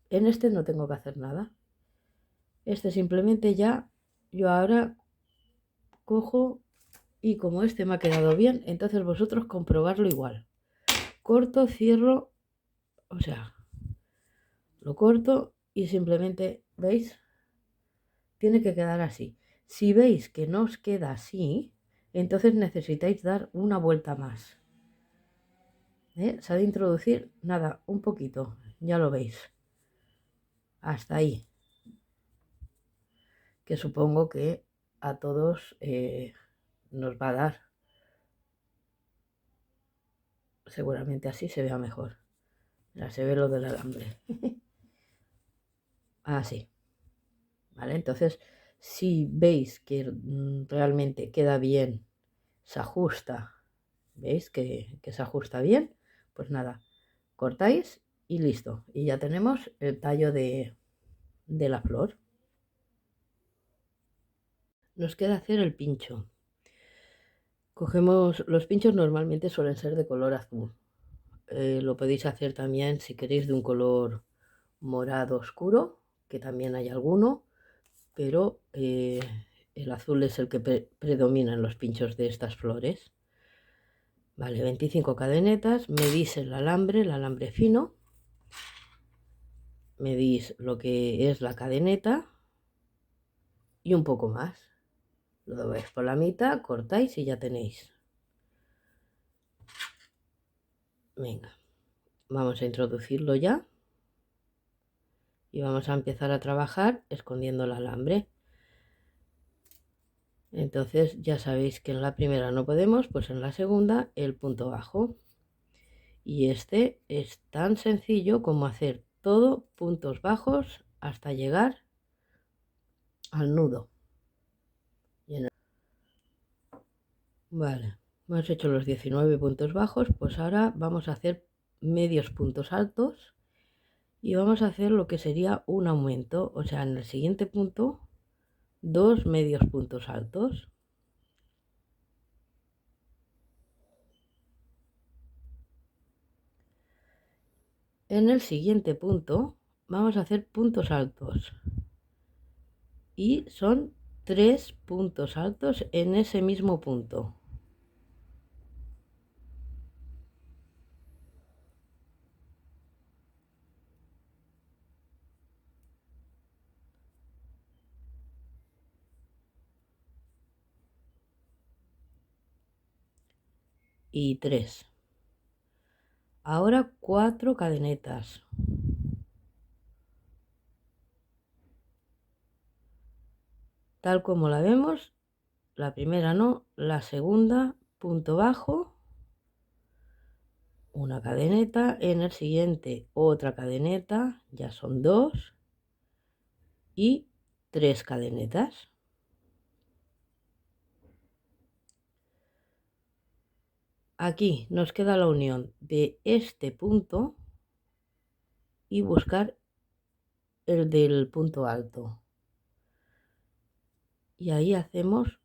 en este no tengo que hacer nada. Este simplemente ya, yo ahora cojo y como este me ha quedado bien, entonces vosotros comprobarlo igual. Corto, cierro, o sea, lo corto y simplemente, ¿veis? Tiene que quedar así. Si veis que no os queda así, entonces necesitáis dar una vuelta más. Se ha de introducir, nada, un poquito, ya lo veis. Hasta ahí. Que supongo que a todos nos va a dar. Seguramente así se vea mejor. Ya se ve lo del alambre. Así. ¿Vale? Entonces, si veis que realmente queda bien, se ajusta, ¿veis que se ajusta bien? Pues nada, cortáis y listo. Y ya tenemos el tallo de la flor. Nos queda hacer el pincho. Cogemos, los pinchos normalmente suelen ser de color azul. Lo podéis hacer también si queréis de un color morado oscuro, que también hay alguno, pero el azul es el que predomina en los pinchos de estas flores. Vale, 25 cadenetas, medís el alambre fino, medís lo que es la cadeneta y un poco más. Lo dobláis por la mitad, cortáis y ya tenéis. Venga, vamos a introducirlo ya y vamos a empezar a trabajar escondiendo el alambre. Entonces ya sabéis que en la primera no podemos, pues en la segunda el punto bajo. Y este es tan sencillo como hacer todo puntos bajos hasta llegar al nudo. Vale, hemos hecho los 19 puntos bajos, pues ahora vamos a hacer medios puntos altos y vamos a hacer lo que sería un aumento, o sea, en el siguiente punto, dos medios puntos altos. En el siguiente punto vamos a hacer puntos altos y son 3 puntos altos en ese mismo punto. Y 3. Ahora 4 cadenetas. Tal como la vemos, la primera no, la segunda, punto bajo, una cadeneta, en el siguiente otra cadeneta, ya son 2 y 3 cadenetas. Aquí nos queda la unión de este punto y buscar el del punto alto. Y ahí hacemos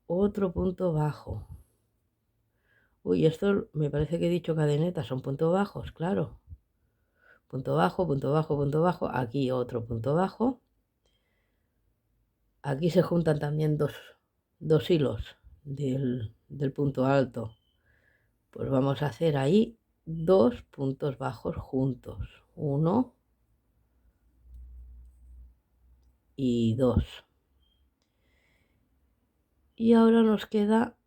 otro punto bajo. Uy, esto me parece que he dicho cadenetas, son puntos bajos, claro. Punto bajo, punto bajo, punto bajo. Aquí otro punto bajo. Aquí se juntan también dos hilos del punto alto. Pues vamos a hacer ahí dos puntos bajos juntos. 1 y 2. Y ahora nos queda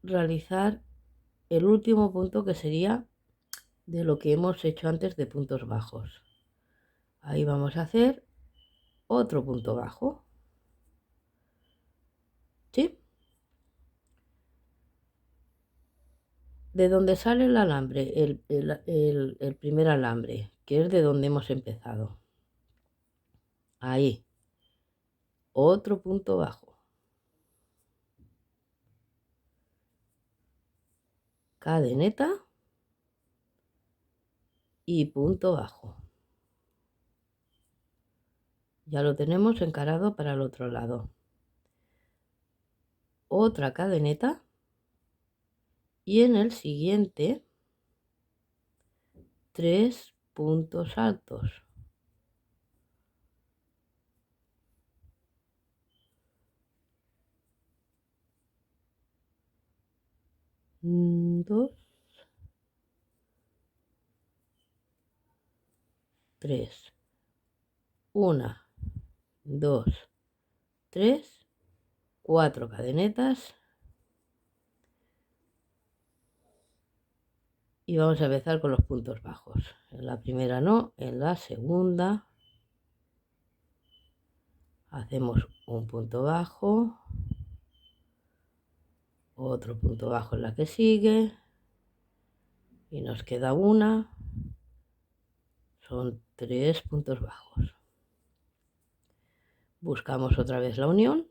realizar el último punto, que sería de lo que hemos hecho antes de puntos bajos. Ahí vamos a hacer otro punto bajo. ¿Sí? De donde sale el alambre, el primer alambre, que es de donde hemos empezado. Ahí. Otro punto bajo. Cadeneta y punto bajo. Ya lo tenemos encarado para el otro lado. Otra cadeneta y en el siguiente 3 puntos altos. 2, 3, 1, 2, 3, 4 cadenetas y vamos a empezar con los puntos bajos. En la primera no, en la segunda hacemos un punto bajo, otro punto bajo en la que sigue y nos queda una, son 3 puntos bajos. Buscamos otra vez la unión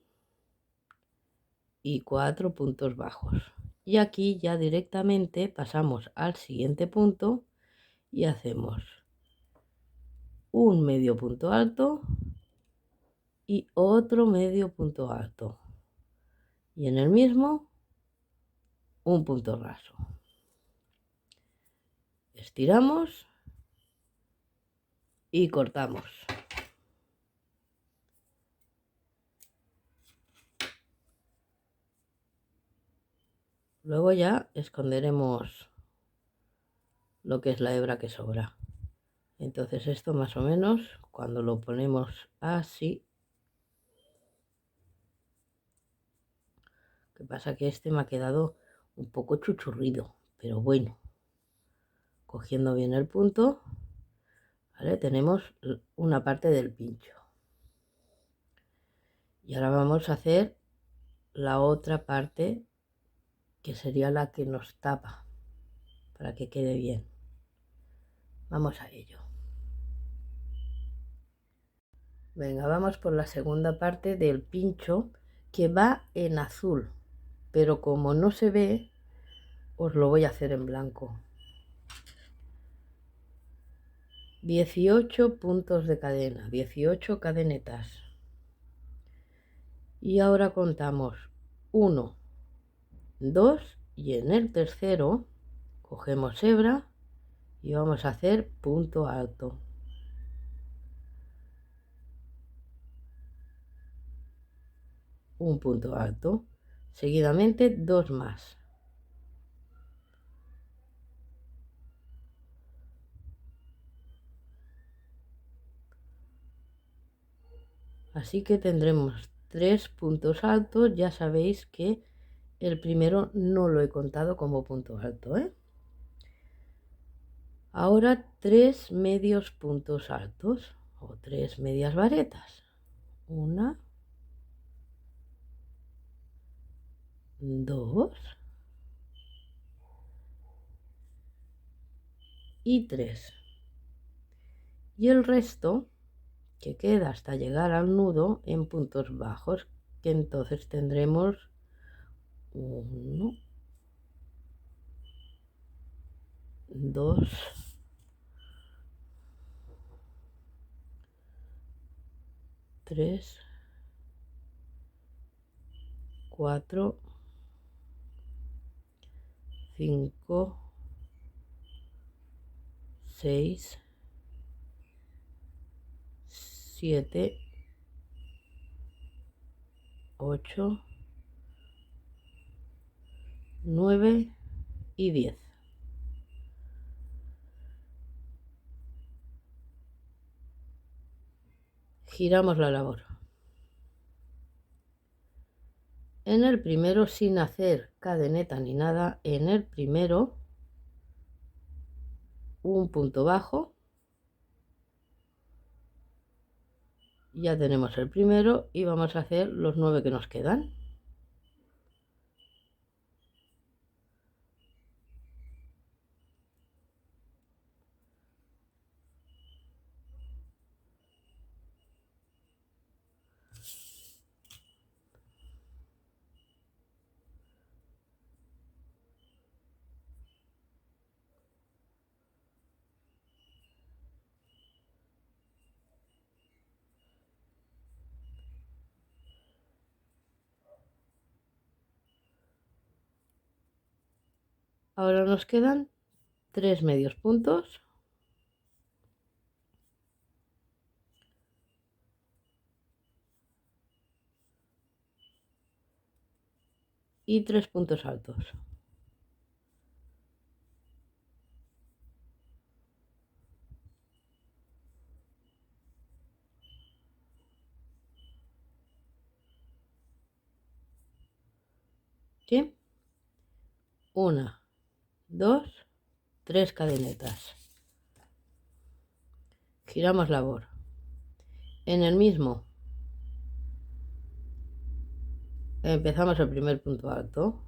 y 4 puntos bajos. Y aquí ya directamente pasamos al siguiente punto y hacemos un medio punto alto y otro medio punto alto. Y en el mismo un punto raso. Estiramos y cortamos. Luego ya esconderemos lo que es la hebra que sobra. Entonces esto más o menos cuando lo ponemos así, que pasa que este me ha quedado un poco chuchurrido, pero bueno, cogiendo bien el punto, ¿vale? Tenemos una parte del pincho. Y ahora vamos a hacer la otra parte, que sería la que nos tapa, para que quede bien. Vamos a ello. Venga, vamos por la segunda parte del pincho, que va en azul, pero como no se ve, os lo voy a hacer en blanco. 18 puntos de cadena, 18 cadenetas. Y ahora contamos 1, 2 y en el tercero cogemos hebra y vamos a hacer punto alto. Un punto alto, seguidamente 2 más. Así que tendremos 3 puntos altos. Ya sabéis que el primero no lo he contado como punto alto, ¿eh? Ahora 3 medios puntos altos o 3 medias varetas. 1, 2 y 3. Y el resto que queda hasta llegar al nudo en puntos bajos, que entonces tendremos 1, 2, 3, 4, 5, 6, 7, 8, 9 y 10. Giramos la labor. En el primero, sin hacer cadeneta ni nada, en el primero un punto bajo. Ya tenemos el primero y vamos a hacer los 9 que nos quedan. Ahora nos quedan 3 medios puntos y 3 puntos altos. ¿Sí? 1, 2, 3 cadenetas. Giramos labor. En el mismo empezamos el primer punto alto.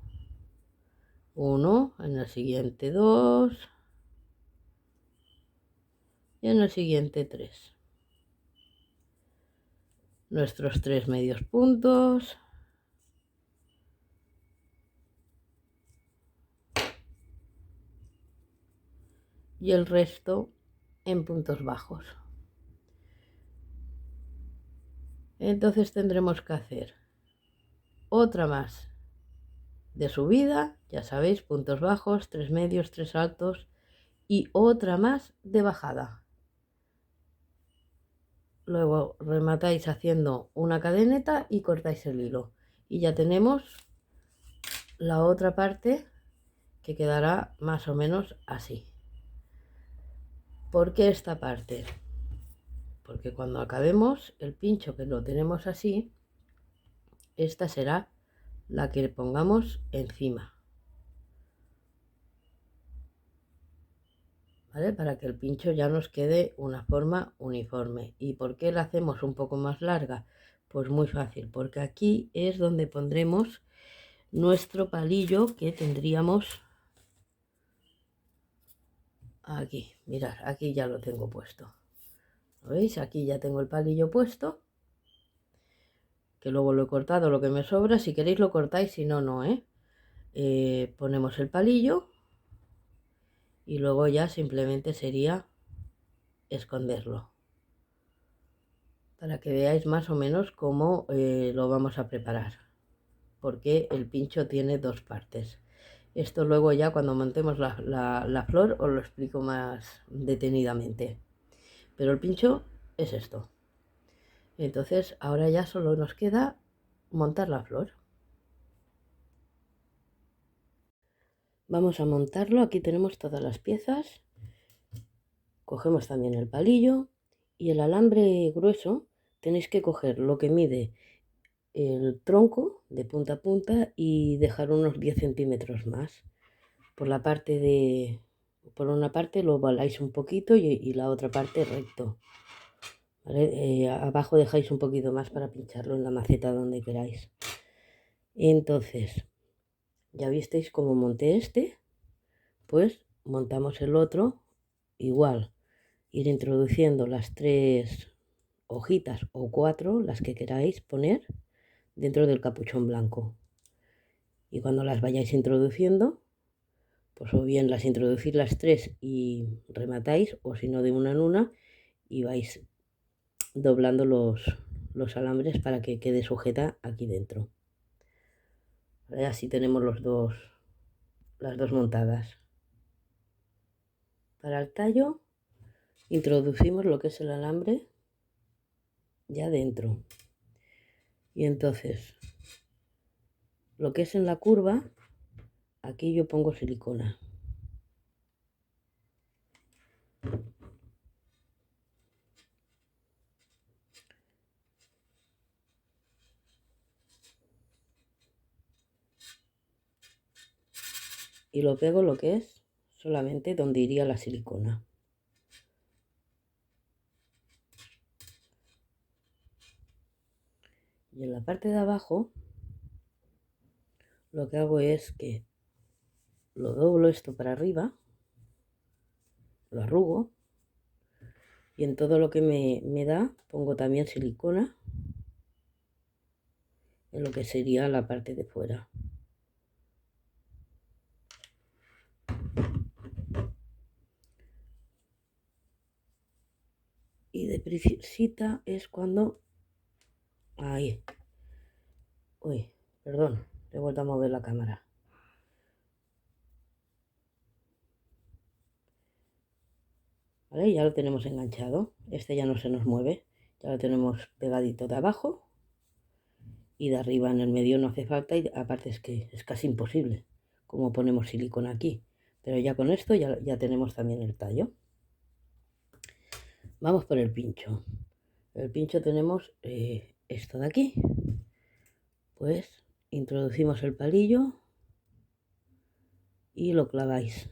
1, en el siguiente 2 y en el siguiente 3. Nuestros 3 medios puntos. Y el resto en puntos bajos. Entonces tendremos que hacer otra más de subida, ya sabéis, puntos bajos, 3 medios, 3 altos y otra más de bajada. Luego rematáis haciendo una cadeneta y cortáis el hilo y ya tenemos la otra parte que quedará más o menos así. ¿Por qué esta parte? Porque cuando acabemos el pincho, que lo tenemos así, esta será la que pongamos encima, ¿vale? Para que el pincho ya nos quede una forma uniforme. ¿Y por qué la hacemos un poco más larga? Pues muy fácil, porque aquí es donde pondremos nuestro palillo que tendríamos aquí. Mirad, aquí ya lo tengo puesto. ¿Lo veis? Aquí ya tengo el palillo puesto, que luego lo he cortado lo que me sobra. Si queréis lo cortáis, si no, no, ¿eh? Ponemos el palillo y luego ya simplemente sería esconderlo, para que veáis más o menos cómo lo vamos a preparar, porque el pincho tiene dos partes. Esto luego ya cuando montemos la flor os lo explico más detenidamente, pero el pincho es esto. Entonces ahora ya solo nos queda montar la flor. Vamos a montarlo. Aquí tenemos todas las piezas. Cogemos también el palillo y el alambre grueso. Tenéis que coger lo que mide el tronco de punta a punta y dejar unos 10 centímetros más. Por la parte de, por una parte lo baláis un poquito y la otra parte recto. ¿Vale? Abajo dejáis un poquito más para pincharlo en la maceta donde queráis. Entonces, ya visteis cómo monté este, pues montamos el otro igual. Ir introduciendo las 3 hojitas o 4, las que queráis poner, dentro del capuchón blanco. Y cuando las vayáis introduciendo, pues o bien las introducís las 3 y rematáis, o si no de una en una, y vais doblando los alambres para que quede sujeta aquí dentro. ¿Vale? Así tenemos las dos montadas. Para el tallo introducimos lo que es el alambre ya dentro. Y entonces, lo que es en la curva, aquí yo pongo silicona. Y lo pego lo que es solamente donde iría la silicona. Y en la parte de abajo lo que hago es que lo doblo esto para arriba, lo arrugo y en todo lo que me da pongo también silicona en lo que sería la parte de fuera. Y deprisita es cuando... Ahí. Uy, perdón, he vuelto a mover la cámara. ¿Vale? Ya lo tenemos enganchado. Este ya no se nos mueve. Ya lo tenemos pegadito de abajo. Y de arriba en el medio no hace falta. Y aparte es que es casi imposible. Como ponemos silicona aquí. Pero ya con esto ya tenemos también el tallo. Vamos por el pincho. El pincho tenemos esto de aquí. Pues introducimos el palillo y lo claváis.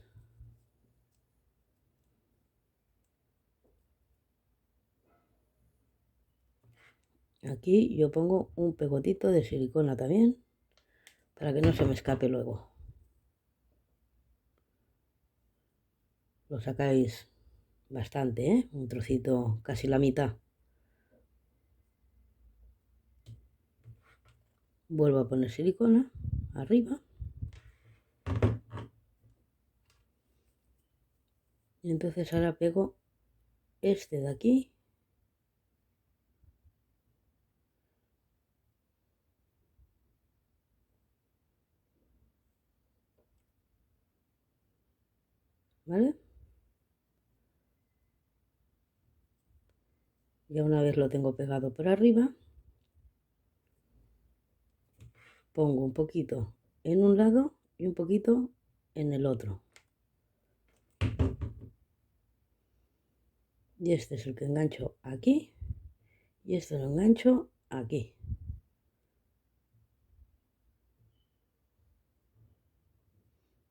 Aquí yo pongo un pegotito de silicona también, para que no se me escape luego. Lo sacáis bastante, ¿eh? Un trocito, casi la mitad. Vuelvo a poner silicona arriba. Y entonces ahora pego este de aquí. ¿Vale? Ya una vez lo tengo pegado por arriba, pongo un poquito en un lado y un poquito en el otro. Y este es el que engancho aquí y este lo engancho aquí.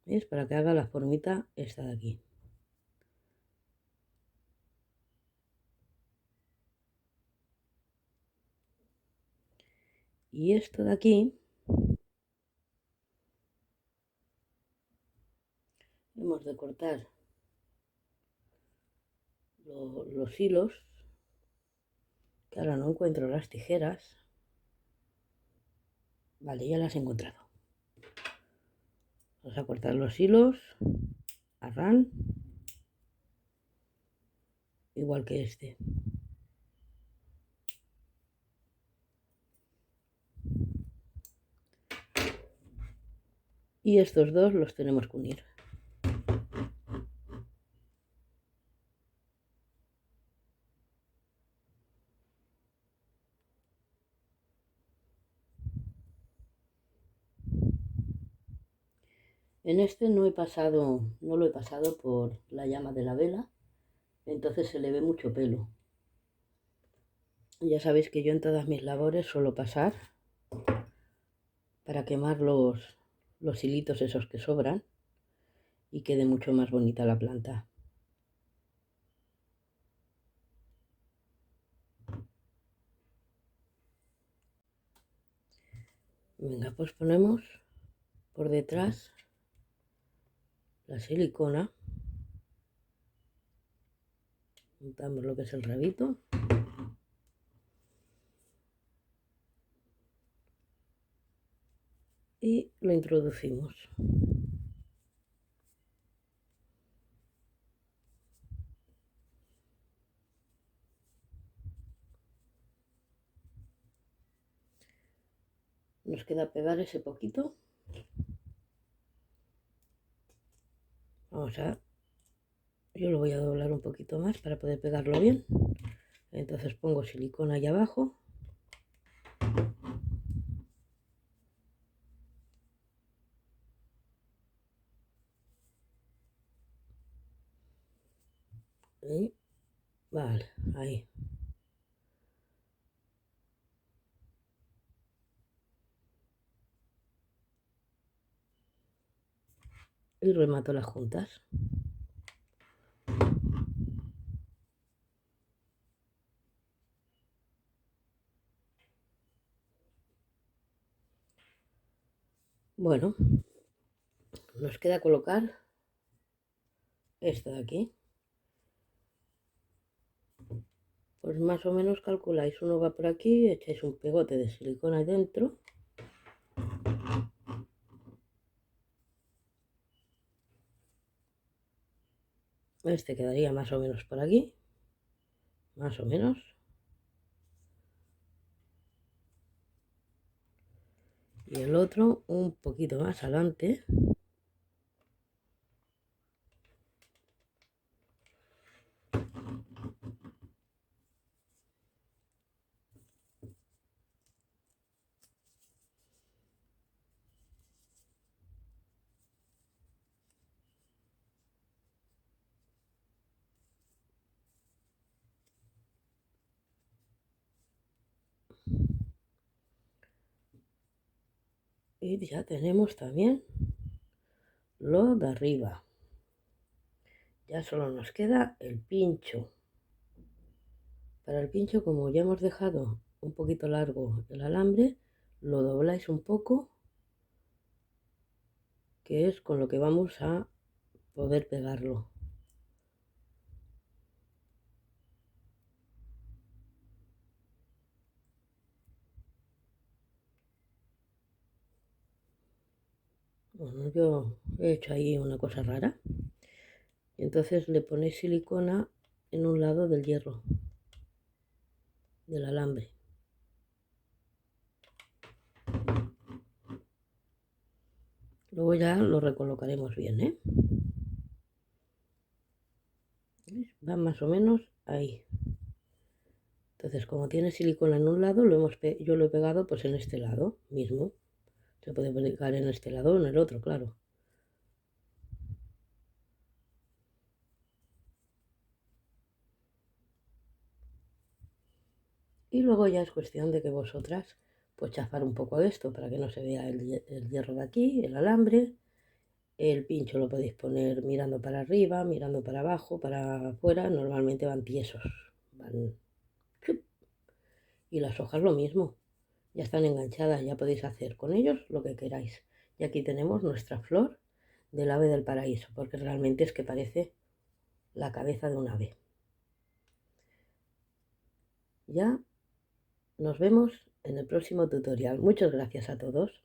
¿Ves? Para que haga la formita esta de aquí. Y esto de aquí hemos de cortar los hilos, que ahora no encuentro las tijeras. Vale, ya las he encontrado. Vamos a cortar los hilos a ran, igual que este. Y estos dos los tenemos que unir. En este no lo he pasado por la llama de la vela, entonces se le ve mucho pelo. Ya sabéis que yo en todas mis labores suelo pasar para quemar los hilitos esos que sobran y quede mucho más bonita la planta. Venga, pues ponemos por detrás la silicona, montamos lo que es el rabito y lo introducimos. Nos queda pegar ese poquito. Yo lo voy a doblar un poquito más para poder pegarlo bien. Entonces pongo silicona ahí abajo. Y vale, ahí. Y remato las juntas. Bueno, nos queda colocar esto de aquí. Pues más o menos calculáis, uno va por aquí, echáis un pegote de silicona ahí dentro. Este quedaría más o menos por aquí, más o menos. Y el otro un poquito más adelante. Y ya tenemos también lo de arriba. Ya solo nos queda el pincho. Para el pincho, como ya hemos dejado un poquito largo el alambre, lo dobláis un poco, que es con lo que vamos a poder pegarlo. Bueno, yo he hecho ahí una cosa rara. Y entonces le ponéis silicona en un lado del hierro, del alambre. Luego ya lo recolocaremos bien, ¿eh? ¿Veis? Va más o menos ahí. Entonces, como tiene silicona en un lado, yo lo he pegado pues en este lado mismo. Se puede pegar en este lado o en el otro, claro. Y luego ya es cuestión de que vosotras pues chafar un poco esto para que no se vea el hierro de aquí, el alambre. El pincho lo podéis poner mirando para arriba, mirando para abajo, para afuera. Normalmente van tiesos. Van... Y las hojas lo mismo. Ya están enganchadas, ya podéis hacer con ellos lo que queráis. Y aquí tenemos nuestra flor del ave del paraíso, porque realmente es que parece la cabeza de un ave. Ya nos vemos en el próximo tutorial. Muchas gracias a todos.